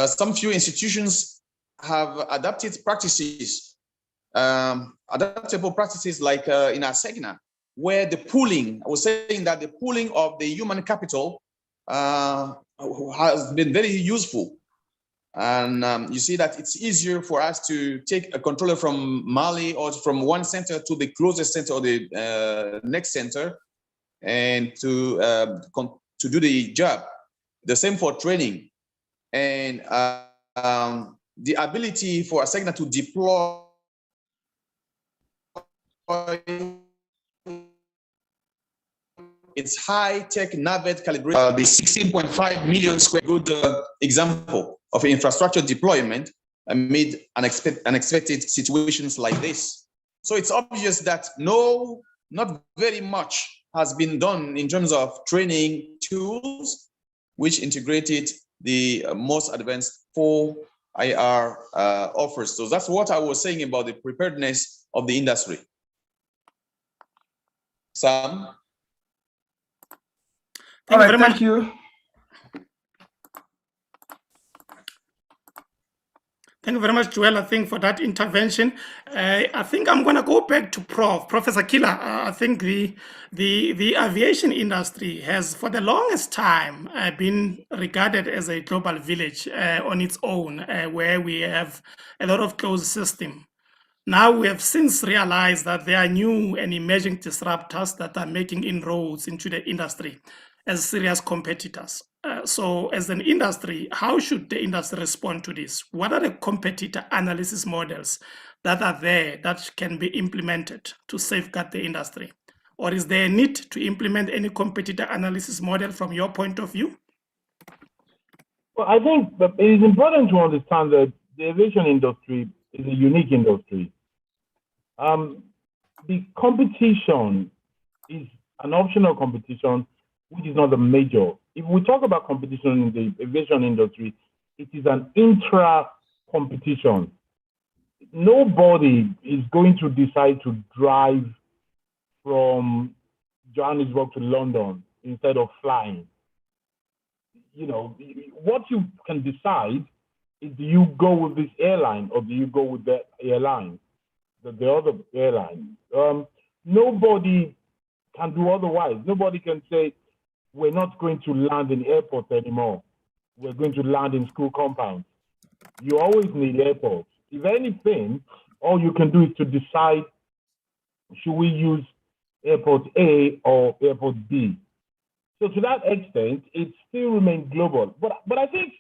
S4: some few institutions have adapted practices, adaptable practices like in ASEGNA, where the pooling, I was saying that the pooling of the human capital has been very useful. And you see that it's easier for us to take a controller from Mali or from one center to the closest center or the next center and to do the job. The same for training. And the ability for ASEGNA to deploy its high-tech NAVET calibration, the 16.5 million square good example of infrastructure deployment amid unexpected situations like this. So it's obvious that not very much has been done in terms of training tools, which integrated the most advanced 4IR offers. So that's what I was saying about the preparedness of the industry. Sam?
S2: All right, thank you.
S1: Thank you very much, Joel, I think, for that intervention. I think I'm going to go back to Professor Killer. I think the aviation industry has, for the longest time, been regarded as a global village on its own, where we have a lot of closed system. Now we have since realized that there are new and emerging disruptors that are making inroads into the industry as serious competitors. So as an industry, how should the industry respond to this? What are the competitor analysis models that are there that can be implemented to safeguard the industry? Or is there a need to implement any competitor analysis model from your point of view?
S3: Well, I think that it is important to understand that the aviation industry is a unique industry. The competition is an optional competition, which is not the major. If we talk about competition in the aviation industry, it is an intra-competition. Nobody is going to decide to drive from Johannesburg to London instead of flying. You know, what you can decide is, do you go with this airline or do you go with the airline, the other airline? Nobody can do otherwise. Nobody can say, we're not going to land in airports anymore. We're going to land in school compounds. You always need airports. If anything, all you can do is to decide, should we use airport A or airport B? So to that extent, it still remains global. But I think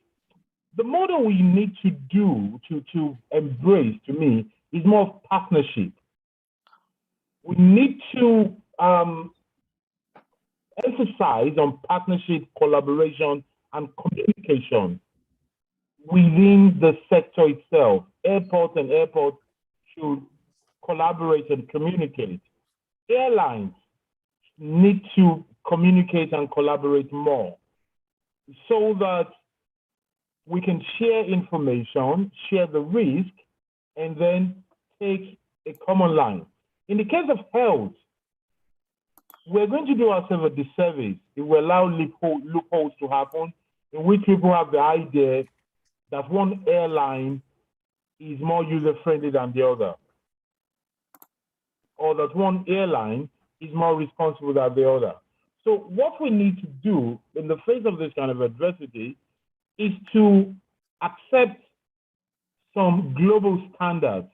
S3: the model we need to do to embrace, to me, is more of partnership. We need to emphasize on partnership, collaboration, and communication within the sector itself. Airports and airports should collaborate and communicate. Airlines need to communicate and collaborate more so that we can share information, share the risk, and then take a common line. In the case of health, we're going to do ourselves a disservice if we allow loopholes to happen in which people have the idea that one airline is more user-friendly than the other, or that one airline is more responsible than the other. So what we need to do in the face of this kind of adversity is to accept some global standards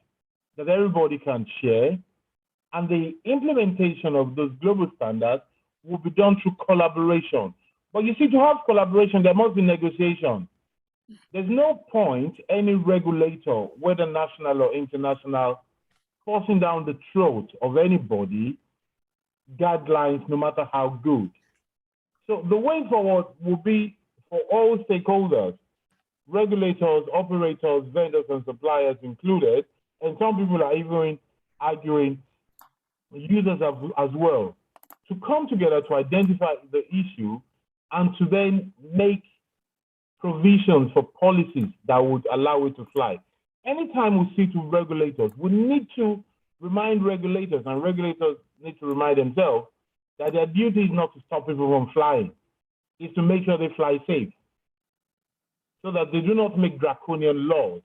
S3: that everybody can share, and the implementation of those global standards will be done through collaboration. But you see, to have collaboration, there must be negotiation. There's no point any regulator, whether national or international, forcing down the throat of anybody guidelines, no matter how good. So the way forward will be for all stakeholders, regulators, operators, vendors, and suppliers included, and some people are even arguing users as well, to come together to identify the issue and to then make provisions for policies that would allow it to fly. Anytime we see to regulators, we need to remind regulators, and regulators need to remind themselves that their duty is not to stop people from flying, it's to make sure they fly safe, so that they do not make draconian laws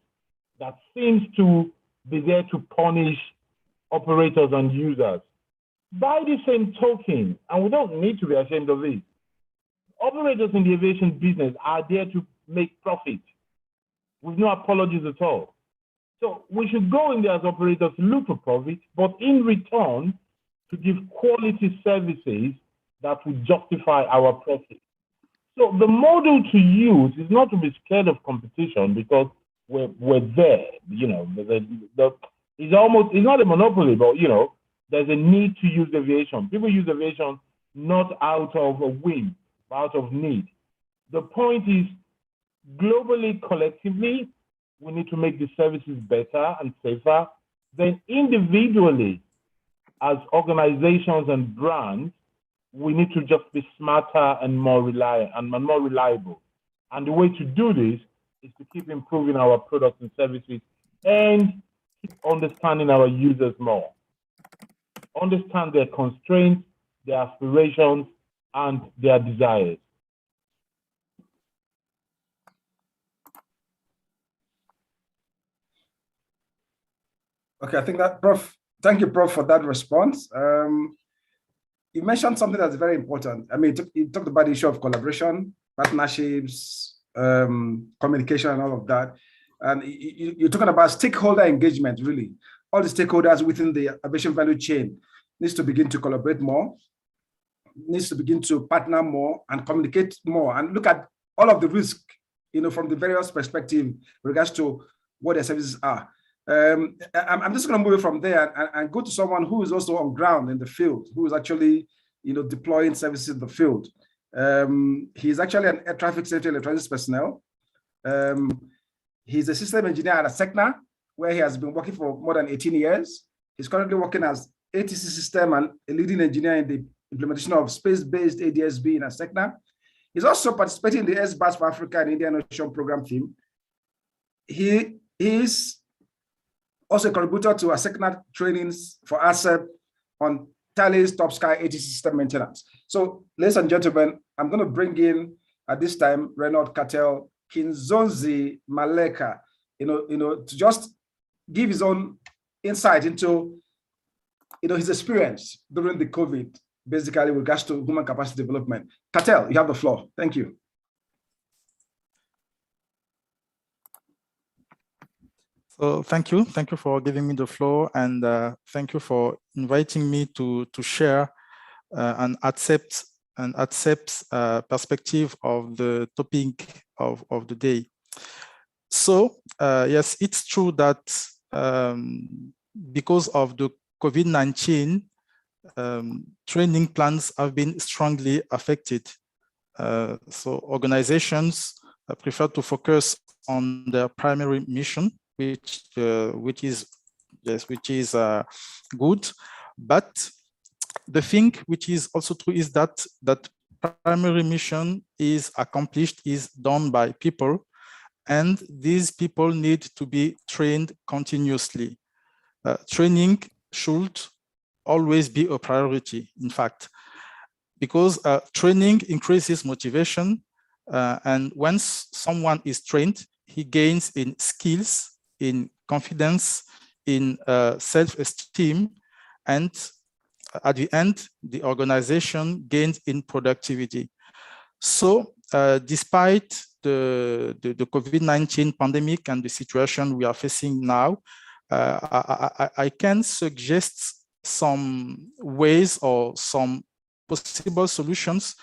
S3: that seems to be there to punish operators and users. By the same token, and we don't need to be ashamed of this, operators in the aviation business are there to make profit with no apologies at all. So we should go in there as operators to look for profit, but in return, to give quality services that would justify our profit. So the model to use is not to be scared of competition, because we're there. You know, it's not a monopoly, but you know, there's a need to use aviation. People use aviation not out of a whim, but out of need. The point is, globally, collectively, we need to make the services better and safer. Then individually, as organizations and brands, we need to just be smarter and more reliable. And the way to do this is to keep improving our products and services and keep understanding our users more. Understand their constraints, their aspirations, and their desires.
S2: Okay, I think that, Prof, thank you, Prof, for that response. You mentioned something that's very important. I mean, you talked about the issue of collaboration, partnerships, communication, and all of that. And you're talking about stakeholder engagement, really. All the stakeholders within the aviation value chain needs to begin to collaborate more, needs to begin to partner more and communicate more and look at all of the risk, from the various perspectives in regards to what their services are. I'm just going to move from there and go to someone who is also on ground in the field, who is actually, deploying services in the field. He's actually an air traffic safety electronics personnel. He's a system engineer at a SECNA, where he has been working for more than 18 years. He's currently working as ATC system and a leading engineer in the implementation of space-based ADSB in a SECNA. He's also participating in the SBAS for Africa and Indian Ocean program team. He is also a contributor to ASECNA trainings for ASEP on Thales Top Sky ATC system maintenance. So, ladies and gentlemen, I'm going to bring in at this time Reynold Cartel Kinzonzi Maleka, to just give his own insight into, his experience during the COVID, basically with regards to human capacity development. Cartel, you have the floor. Thank you.
S7: So thank you for giving me the floor, and thank you for inviting me to share and accept perspective of the topic of the day. So yes, it's true that because of the COVID-19, training plans have been strongly affected. So organizations prefer to focus on their primary mission, which is good, but the thing which is also true is that primary mission is done by people, and these people need to be trained continuously. Training should always be a priority, in fact, because training increases motivation, and once someone is trained, he gains in skills, in confidence, in self-esteem, and at the end, the organization gains in productivity. So despite the COVID-19 pandemic and the situation we are facing now, I can suggest some ways or some possible solutions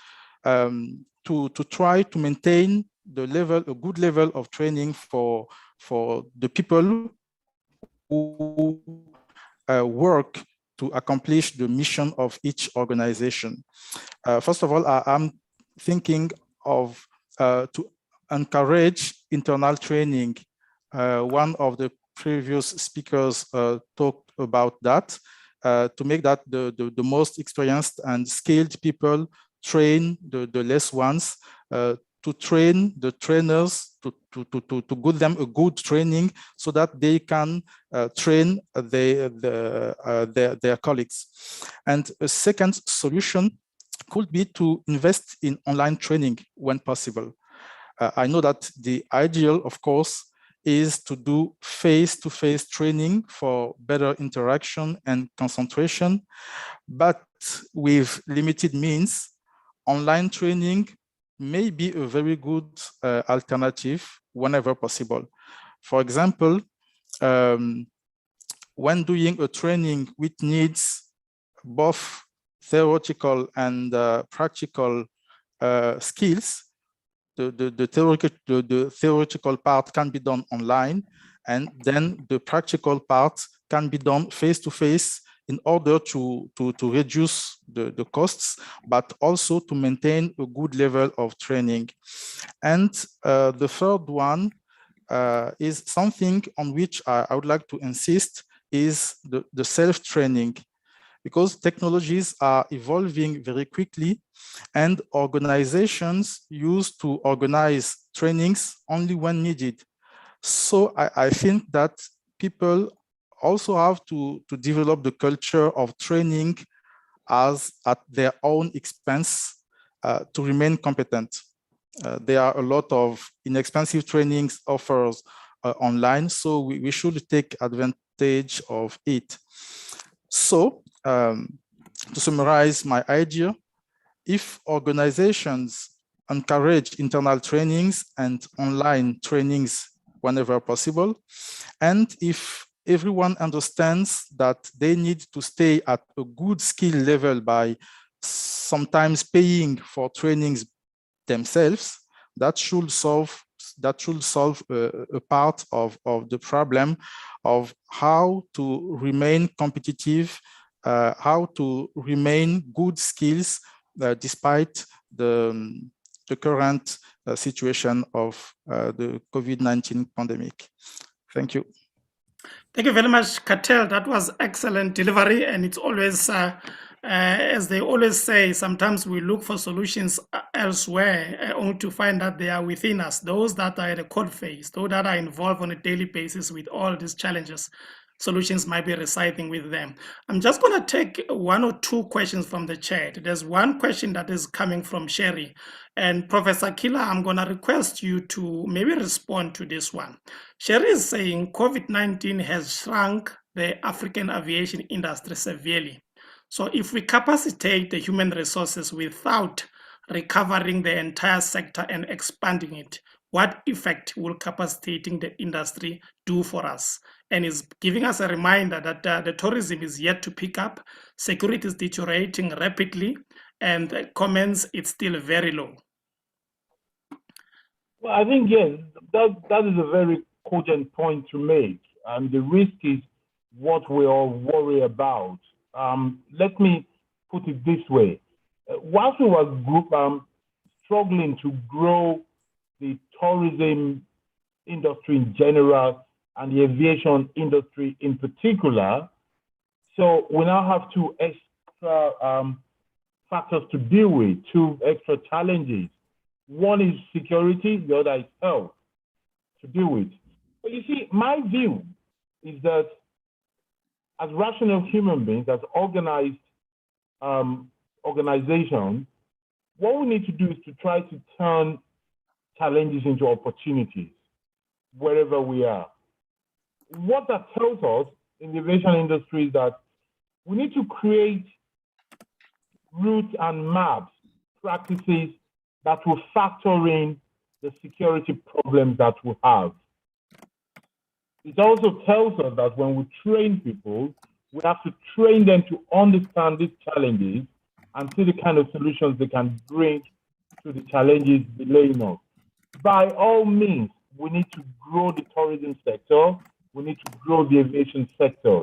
S7: to try to maintain a good level of training for the people who work to accomplish the mission of each organization. First of all, I'm thinking of to encourage internal training. One of the previous speakers talked about that, to make that the most experienced and skilled people train the less ones, to train the trainers, to give them a good training so that they can train their colleagues. And a second solution could be to invest in online training when possible. I know that the ideal, of course, is to do face-to-face training for better interaction and concentration, but with limited means, online training may be a very good alternative whenever possible. For example, when doing a training which needs both theoretical and practical skills, the theoretical part can be done online, and then the practical part can be done face-to-face in order to reduce the costs, but also to maintain a good level of training. And the third one is something on which I would like to insist, is the self-training, because technologies are evolving very quickly, and organizations used to organize trainings only when needed. So I think that people also have to develop the culture of training as at their own expense to remain competent. There are a lot of inexpensive trainings offers online, so we should take advantage stage of it. So to summarize my idea, if organizations encourage internal trainings and online trainings whenever possible, and if everyone understands that they need to stay at a good skill level by sometimes paying for trainings themselves, that should solve a part of the problem of how to remain competitive, how to remain good skills despite the current situation of the COVID-19 pandemic. Thank you.
S1: Thank you very much, Cattell. That was excellent delivery, and it's always, as they always say, sometimes we look for solutions elsewhere only to find that they are within us. Those that are at a code phase, those that are involved on a daily basis with all these challenges, solutions might be residing with them. I'm just going to take one or two questions from the chat. There's one question that is coming from Sherry. And Professor Kila, I'm going to request you to maybe respond to this one. Sherry is saying COVID-19 has shrunk the African aviation industry severely. So if we capacitate the human resources without recovering the entire sector and expanding it, what effect will capacitating the industry do for us? And is giving us a reminder that the tourism is yet to pick up, security is deteriorating rapidly, and comments it's still very low.
S3: Well, I think, yes, that is a very cogent point to make. And the risk is what we all worry about. Let me put it this way. Whilst we were struggling to grow the tourism industry in general and the aviation industry in particular, so we now have two extra factors to deal with, two extra challenges. One is security, the other is health to deal with. But you see, my view is that as rational human beings, as organized organizations, what we need to do is to try to turn challenges into opportunities wherever we are. What that tells us in the aviation industry is that we need to create routes and maps, practices that will factor in the security problems that we have. It also tells us that when we train people, we have to train them to understand these challenges and see the kind of solutions they can bring to the challenges delaying us. By all means, we need to grow the tourism sector. We need to grow the aviation sector.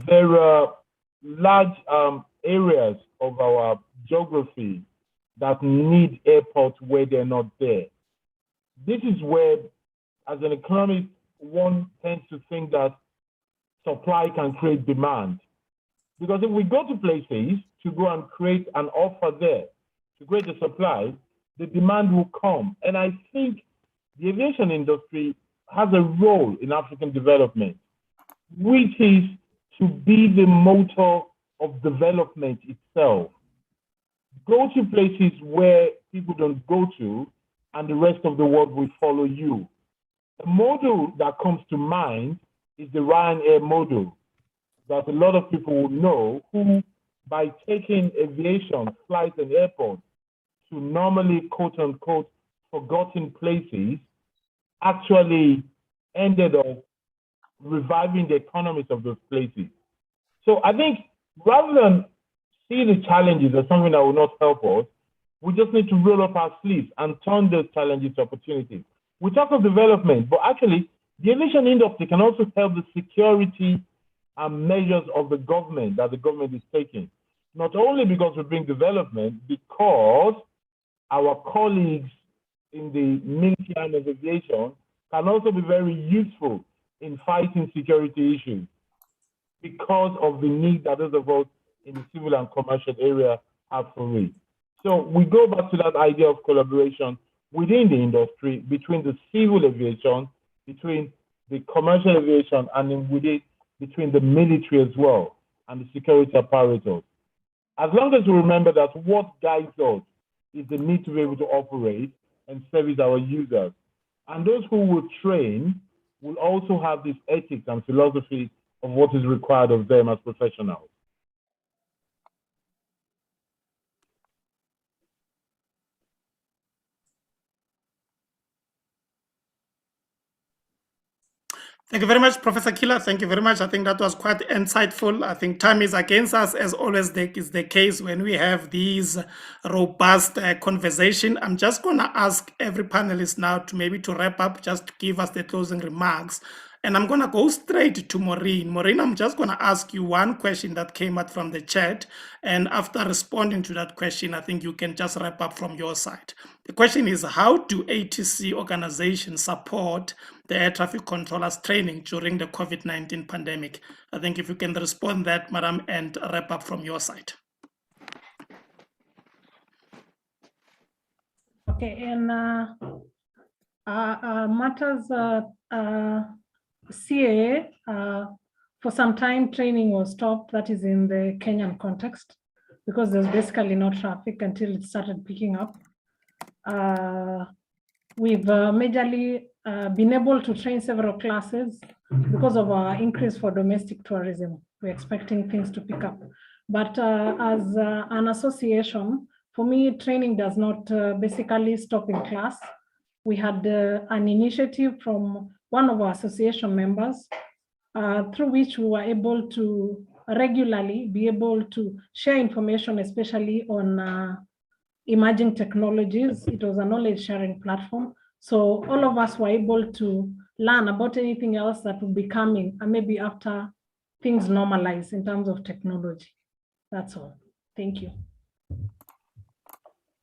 S3: There are large areas of our geography that need airports where they're not there. This is where, as an economist, one tends to think that supply can create demand. Because if we go to places to go and create an offer there, to create a supply, the demand will come. And I think the aviation industry has a role in African development, which is to be the motor of development itself. Go to places where people don't go to, and the rest of the world will follow you. A model that comes to mind is the Ryanair model that a lot of people will know, who, by taking aviation, flights, and airports to normally, quote unquote, forgotten places, actually ended up reviving the economies of those places. So I think rather than see the challenges as something that will not help us, we just need to roll up our sleeves and turn those challenges to opportunities. We talk of development, but actually the aviation industry can also help the security and measures of the government that the government is taking. Not only because we bring development, because our colleagues in the military and of aviation can also be very useful in fighting security issues because of the need that those of us in the civil and commercial area have for it. So we go back to that idea of collaboration within the industry, between the civil aviation, between the commercial aviation, and between the military as well, and the security apparatus. As long as we remember that what guides us is the need to be able to operate and service our users. And those who will train will also have these ethics and philosophies of what is required of them as professionals.
S1: Thank you very much, Professor Killer. Thank you very much. I think that was quite insightful. I think time is against us, as always is the case when we have these robust conversation. I'm just going to ask every panelist now to wrap up, just to give us the closing remarks. And I'm going to go straight to Maureen. Maureen, I'm just going to ask you one question that came out from the chat. And after responding to that question, I think you can just wrap up from your side. The question is, how do ATC organizations support the air traffic controllers training during the COVID-19 pandemic? I think if you can respond that, Madam, and wrap up from your side.
S6: Okay, and matters CAA, for some time training was stopped, that is in the Kenyan context, because there's basically no traffic until it started picking up. We've majorly been able to train several classes because of our increase for domestic tourism. We're expecting things to pick up. But as an association, for me, training does not basically stop in class. We had an initiative from one of our association members through which we were able to regularly be able to share information, especially on emerging technologies. It was a knowledge sharing platform. So all of us were able to learn about anything else that will be coming, and maybe after things normalize in terms of technology. That's all. Thank you.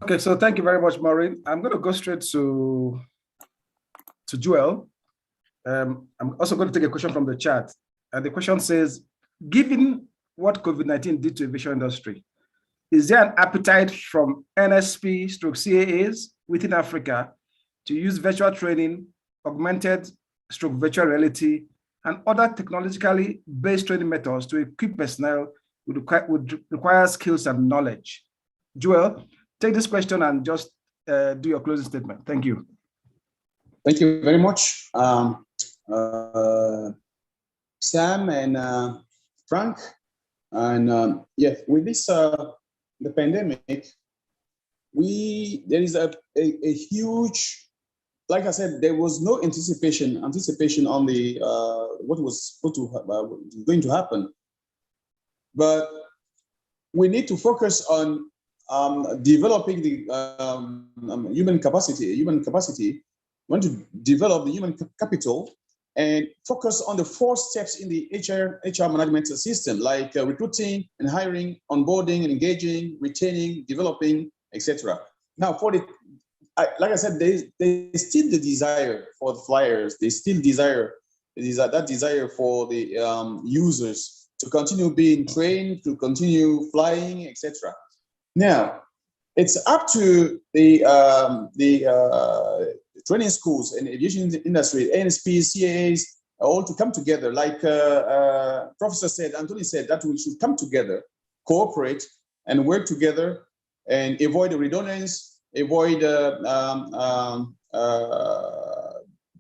S2: Okay, so thank you very much, Maureen. I'm going to go straight to Joel. I'm also going to take a question from the chat. And the question says, given what COVID-19 did to the aviation industry, is there an appetite from NSP/CAAs within Africa to use virtual training, augmented/virtual reality, and other technologically based training methods to equip personnel would require skills and knowledge? Joel, take this question and just do your closing statement. Thank you.
S4: Thank you very much, Sam and Frank. And yeah, with this, the pandemic, there is a huge, like I said, there was no anticipation on the what was going to happen. But we need to focus on developing the human capacity. We want to develop the human capital and focus on the 4 steps in the HR management system, like recruiting and hiring, onboarding and engaging, retaining, developing, etc. Now, like I said, there's still the desire for the flyers. They still desire that desire for the users to continue being trained, to continue flying, etc. Now, it's up to the training schools and aviation industry, NSP, CAAs, all to come together. Like Professor said, Anthony said, that we should come together, cooperate, and work together, and avoid the redundancy, avoid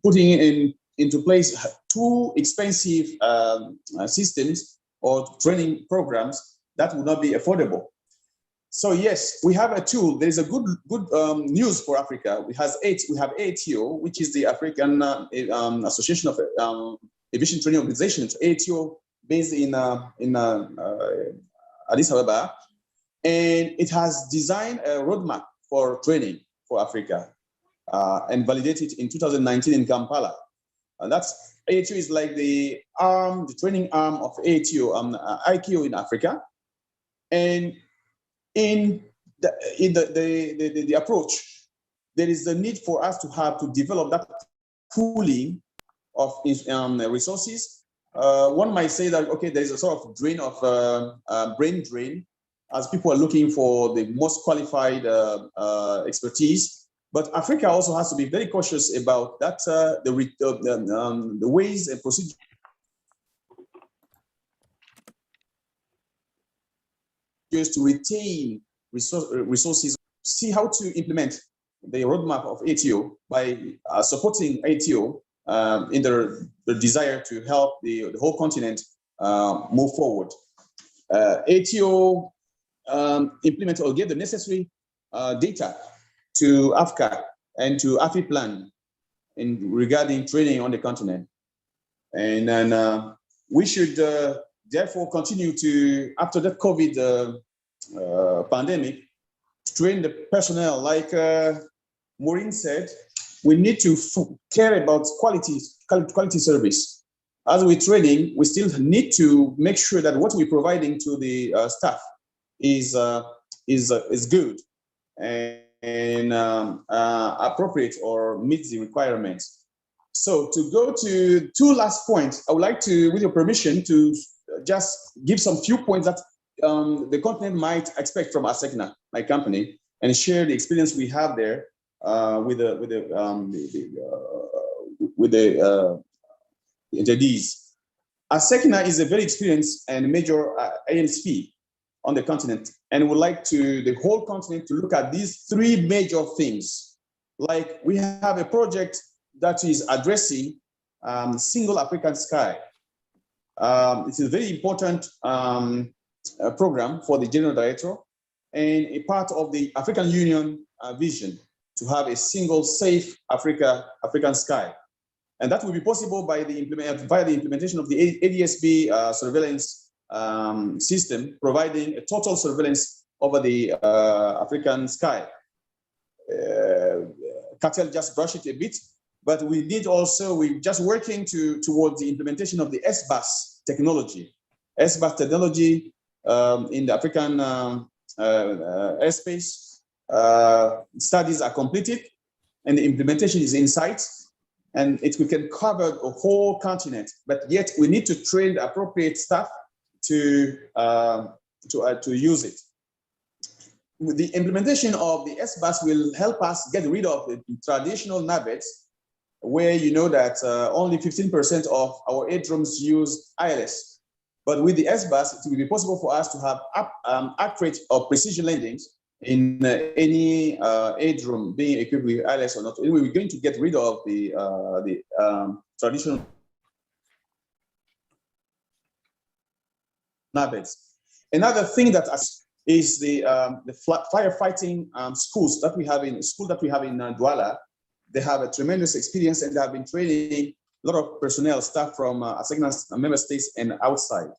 S4: putting into place too expensive systems or training programs that would not be affordable. So yes, we have a tool. There is a good news for Africa. We have ATO, which is the African Association of Aviation Training Organizations. ATO based in Addis Ababa, and it has designed a roadmap for training for Africa and validated in 2019 in Kampala. And that's ATO is like the training arm of ATO, ICAO in Africa, and in the approach, there is a need for us to develop that pooling of resources. One might say that, okay, there is a sort of drain of brain drain, as people are looking for the most qualified expertise. But Africa also has to be very cautious about that, the ways and procedures to retain resources, see how to implement the roadmap of ATO by supporting ATO in their desire to help the whole continent move forward. ATO implemented or gave the necessary data to AFCA and to AFIPLAN regarding training on the continent. And then we should therefore continue to, after that COVID pandemic, train the personnel. Like Maureen said, we need to care about quality service. As we're training, we still need to make sure that what we're providing to the staff is good and appropriate or meets the requirements. So to go to two last points, I would like to, with your permission, to just give some few points that the continent might expect from ASECNA, my company, and share the experience we have there with the attendees. ASECNA is a very experienced and major ANSP on the continent, and would like to the whole continent to look at these three major things. Like we have a project that is addressing single African sky. It's a very important program for the General Director and a part of the African Union vision to have a single safe African sky. And that will be possible by the implementation of the ADSB surveillance system, providing a total surveillance over the African sky. Catel just brushed it a bit, but we need also, we're just working towards the implementation of the SBAS technology. SBAS technology in the African airspace, studies are completed and the implementation is in sight, and we can cover a whole continent, but yet we need to train the appropriate staff to use it. The implementation of the SBAS will help us get rid of the traditional NAVETs, where you know that only 15% of our airdromes use ILS. But with the SBAS, it will be possible for us to have accurate or precision landings in any airdrome being equipped with ILS or not. We're going to get rid of the traditional NAVETs. Another thing that is the firefighting schools that we have in Douala. They have a tremendous experience and they have been training a lot of personnel, staff from ASECNA's member states and outside.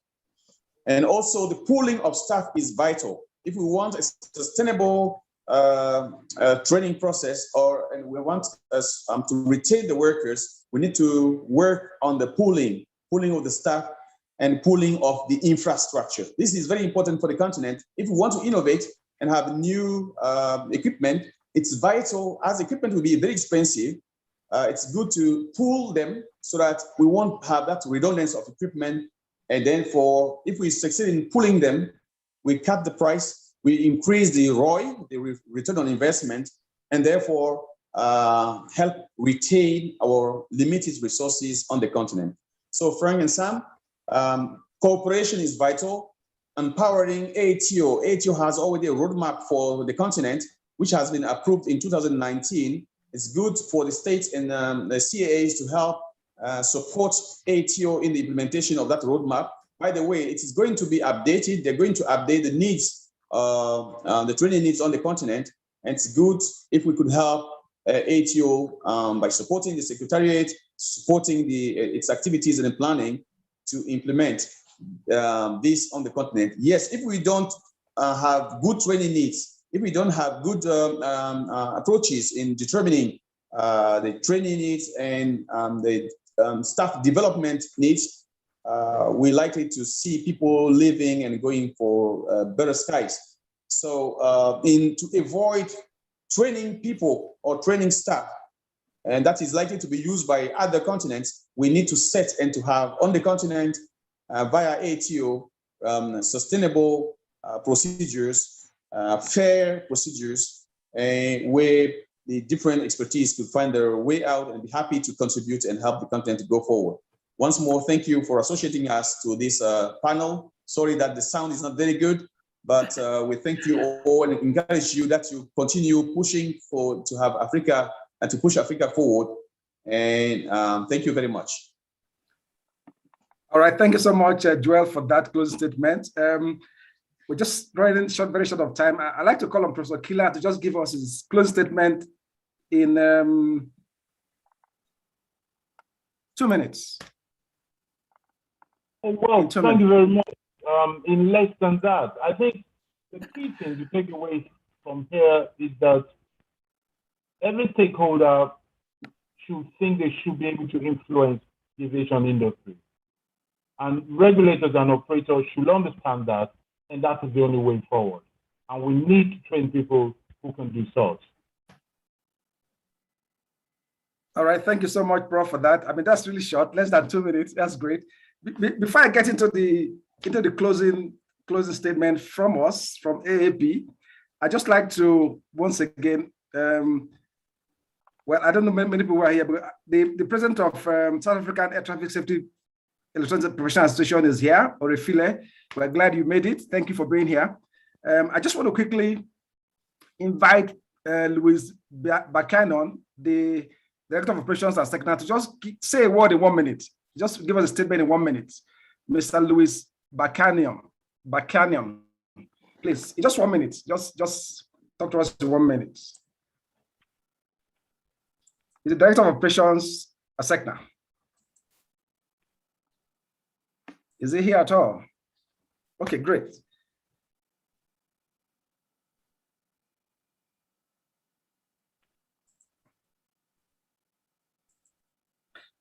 S4: And also the pooling of staff is vital. If we want a sustainable training process, and we want us to retain the workers, we need to work on the pooling of the staff and pooling of the infrastructure. This is very important for the continent. If we want to innovate and have new equipment, it's vital, as equipment will be very expensive. It's good to pool them so that we won't have that redundancy of equipment. And then if we succeed in pooling them, we cut the price, we increase the ROI, the return on investment, and therefore help retain our limited resources on the continent. So Frank and Sam, cooperation is vital. Empowering ATO. ATO has already a roadmap for the continent, which has been approved in 2019. It's good for the states and the CAAs to help support ATO in the implementation of that roadmap. By the way, it is going to be updated. They're going to update the needs, the training needs on the continent. And it's good if we could help ATO by supporting the Secretariat, supporting its activities and planning to implement this on the continent. Yes, if we don't have good training needs, if we don't have good approaches in determining the training needs and the staff development needs, we're likely to see people living and going for better skies. So to avoid training people or training staff, and that is likely to be used by other continents, we need to set and to have on the continent via ATO sustainable procedures, fair procedures, where the different expertise could find their way out and be happy to contribute and help the continent to go forward. Once more, thank you for associating us to this panel. Sorry that the sound is not very good, but we thank you all and encourage you that you continue pushing to have Africa and to push Africa forward. And thank you very much.
S2: All right, thank you so much, Joel, for that closing statement. We're just running very short of time. I'd like to call on Professor Killer to just give us his closing statement in 2 minutes.
S3: Oh, well, thank you very much. In less than that, I think the key thing to take away from here is that every stakeholder should think they should be able to influence the aviation industry. And regulators and operators should understand that, and that is the only way forward. And we need to train people who can do such.
S2: All right, thank you so much, Prof, for that. I mean, that's really short, less than 2 minutes. That's great. Before I get into the closing statement from us, from AAP, I'd just like to once again, well, I don't know many people who are here, but the president of South African Air Traffic Safety Electronics Professional Association is here, Orifile. We're glad you made it. Thank you for being here. I just want to quickly invite Louis Bakanon, the Director of Operations at SECNA, to just say a word in 1 minute. Just give us a statement in 1 minute. Mr. Louis Bakanon, please, in just 1 minute. Just talk to us in 1 minute. He's the Director of Operations at SECNA. Is he here at all? Okay, great.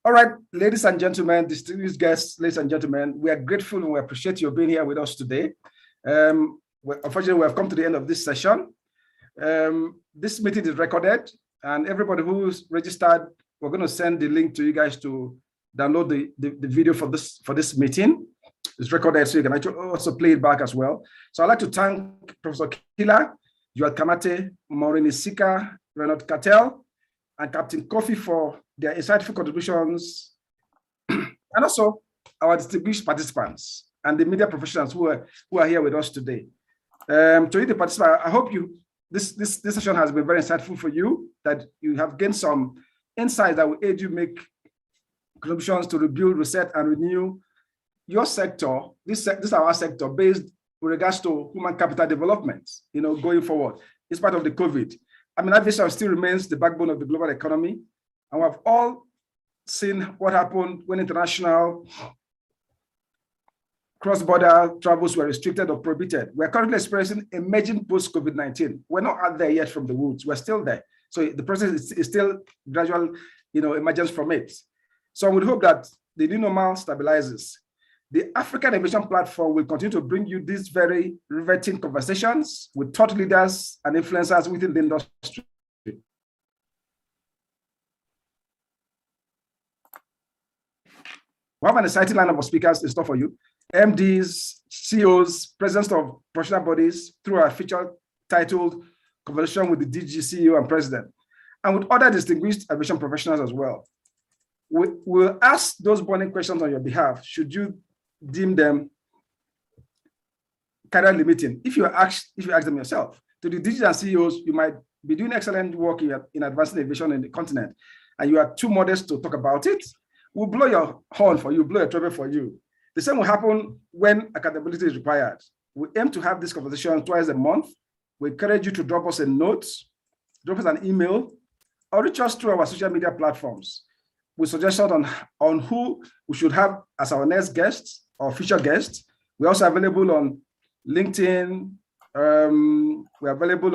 S2: All right, ladies and gentlemen, distinguished guests, ladies and gentlemen, we are grateful and we appreciate you being here with us today. Unfortunately, we have come to the end of this session. This meeting is recorded, and everybody who's registered, we're going to send the link to you guys to download the video for this meeting. It's recorded, so you can actually also play it back as well. So I'd like to thank Professor Kila, Joel Kamate, Maureen Sika, Renaud Cattell, and Captain Kofi for their insightful contributions, and also our distinguished participants and the media professionals who are here with us today. To you, the participants, I hope this session has been very insightful for you, that you have gained some insights that will aid you make contributions to rebuild, reset, and renew your sector. This is our sector based with regards to human capital development, going forward, in spite of the COVID. I mean, aviation still remains the backbone of the global economy. And we have all seen what happened when international cross-border travels were restricted or prohibited. We're currently experiencing emerging post-COVID-19. We're not out there yet from the woods. We're still there. So the process is still gradual, emergence from it. So I would hope that the new normal stabilizes. The African Aviation Platform will continue to bring you these very riveting conversations with thought leaders and influencers within the industry. We have an exciting lineup of speakers in store for you. MDs, CEOs, presidents of professional bodies through our feature titled Conversation with the DG CEO and President, and with other distinguished aviation professionals as well. We'll ask those burning questions on your behalf, should you deem them career limiting. If you ask them yourself, to the DGs and CEOs, you might be doing excellent work in advancing aviation in the continent, and you are too modest to talk about it. We'll blow your horn for you, blow your trumpet for you. The same will happen when accountability is required. We aim to have this conversation twice a month. We encourage you to drop us a note, drop us an email, or reach us through our social media platforms with suggestions on who we should have as our next guest or future guest. We're also available on LinkedIn. We're available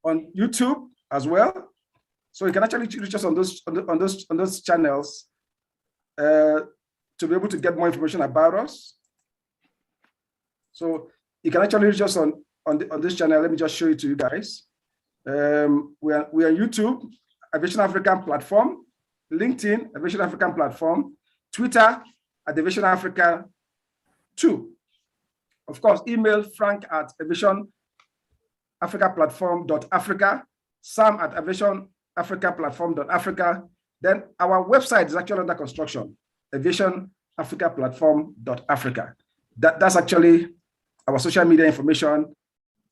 S2: on YouTube as well. So you can actually reach us on those channels to be able to get more information about us. So you can actually reach us on this channel. Let me just show it to you guys. We are on YouTube, Aviation African Platform, LinkedIn, Aviation African Platform, Twitter at Aviation Africa 2. Of course, email Frank at aviationafricaplatform.africa, Sam at aviationafricaplatform.africa. Then our website is actually under construction, aviationafricaplatform.africa. That's actually our social media information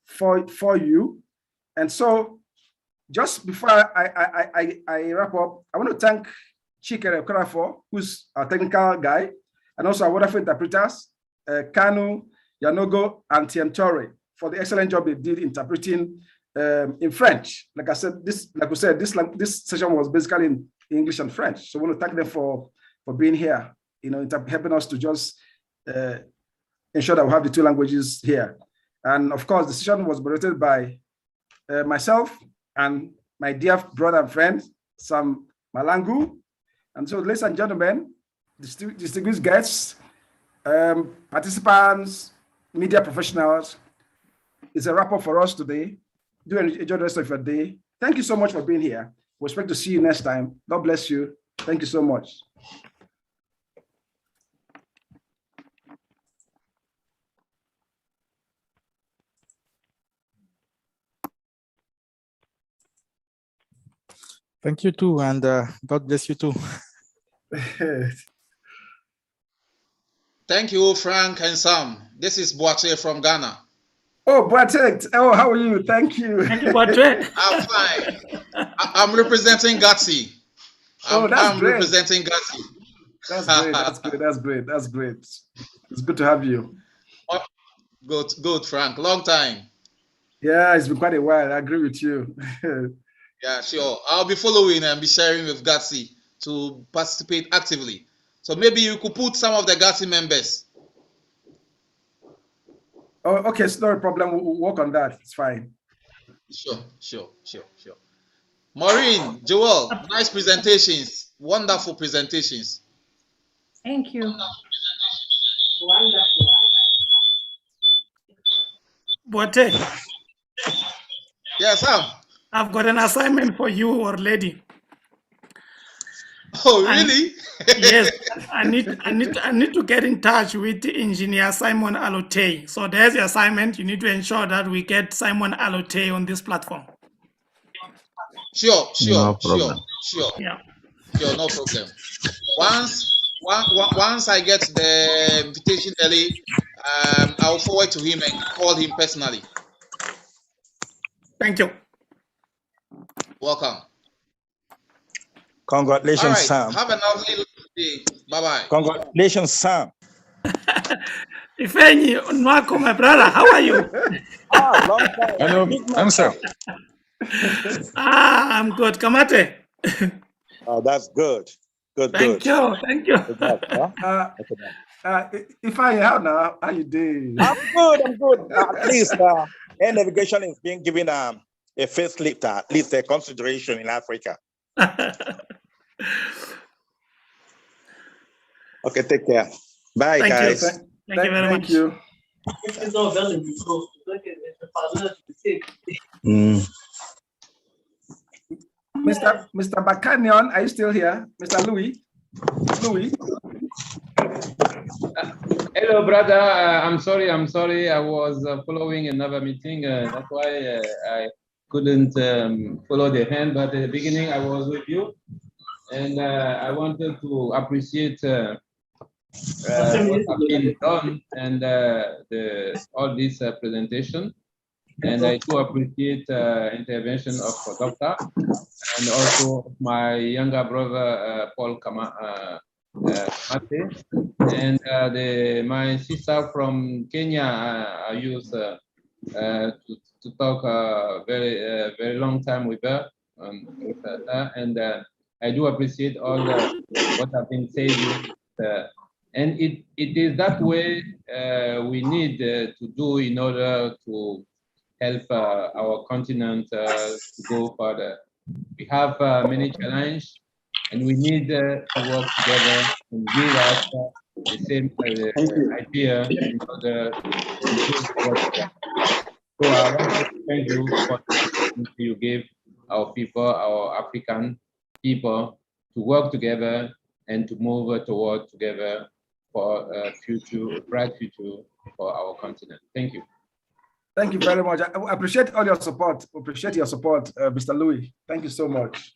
S2: for you. And so just before I wrap up, I want to thank Chikere Okorafor, who's our technical guy, and also our wonderful interpreters, Kanu, Yanogo, and Tiem Torre, for the excellent job they did interpreting in French. Like I said, this session was basically in English and French. So I want to thank them for being here, helping us to just ensure that we have the two languages here. And of course, the session was moderated by myself and my dear brother and friend, Sam Malangu. And so, ladies and gentlemen, distinguished guests, participants, media professionals, it's a wrap-up for us today. Do enjoy the rest of your day. Thank you so much for being here. We expect to see you next time. God bless you. Thank you so much.
S7: Thank you too, and God bless you too.
S8: Thank you, Frank and Sam. This is Boate from Ghana.
S2: Oh, Boate. Oh, how are you? Thank you.
S1: Thank you, Boate.
S8: I'm fine. I'm representing Gatsi. I'm
S2: great.
S8: representing Gatsi.
S2: That's great. That's great. That's great. That's great. It's good to have you.
S8: Good, Frank. Long time.
S2: Yeah, it's been quite a while. I agree with you.
S8: Yeah, sure. I'll be following and be sharing with Gatsi to participate actively. So maybe you could put some of the Gatsi members.
S2: Oh, okay. It's not a problem. We'll work on that. It's fine.
S8: Sure. Maureen, Joel, nice presentations. Wonderful presentations.
S6: Thank you.
S9: Wonderful.
S1: Boate.
S8: Yes, Sam.
S1: I've got an assignment for you or lady.
S8: Oh, really?
S1: Yes, I need to get in touch with engineer Simon Alote. So there's the assignment. You need to ensure that we get Simon Alote on this platform.
S8: Sure.
S1: Yeah.
S8: Sure, no problem. Once I get the invitation early, I'll forward to him and call him personally.
S1: Thank you.
S8: Welcome.
S10: Congratulations,
S8: all right,
S10: Sam.
S8: Have a lovely day. Bye-bye.
S10: Congratulations, Sam.
S1: Ifeanyi Nwako, my brother, how are you?
S10: Long time.
S11: Hello, I'm Sam.
S1: I'm good. Kamate.
S10: Oh, that's good.
S1: Thank you.
S2: If I how you doing?
S10: I'm good. At least air navigation is being given a facelift, at least a consideration in Africa. Okay, take care. Bye, guys.
S1: Thank you very much.
S2: Mr. Bakanion, are you still here? Mr. Louis?
S12: Hello, brother. I'm sorry. I was following another meeting. That's why I couldn't follow the hand. But at the beginning, I was with you. And I wanted to appreciate what has been done and all this presentation. And I do appreciate intervention of the doctor and also my younger brother, Paul Kamate, and my sister from Kenya. I used to talk very long time with her, and I do appreciate all what have been said. And it is that way we need to do in order to help our continent to go further. We have many challenges, and we need to work together and give us the same idea in order to improve our. So I want to thank you for the opportunity you gave our people, our African people, to work together and to move toward together for a bright future for our continent. Thank you.
S2: Thank you very much. I appreciate all your support. Appreciate your support, Mr. Louis. Thank you so much.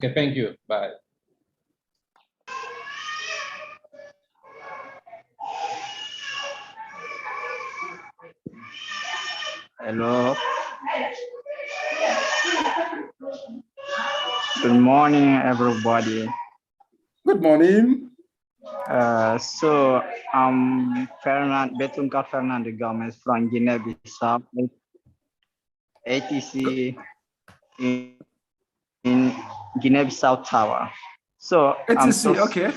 S12: Okay, thank you. Bye.
S11: Hello.
S9: Good morning, everybody.
S2: Good morning.
S9: So I'm Betunka Fernando Gomez from Guinea-Bissau, ATC in Guinea-Bissau Tower. So
S2: ATC, okay.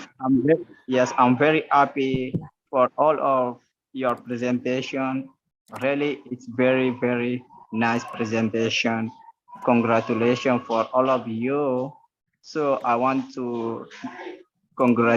S9: I'm very happy for all of your presentation. Really, it's very, very nice presentation. Congratulations for all of you. So I want to congratulate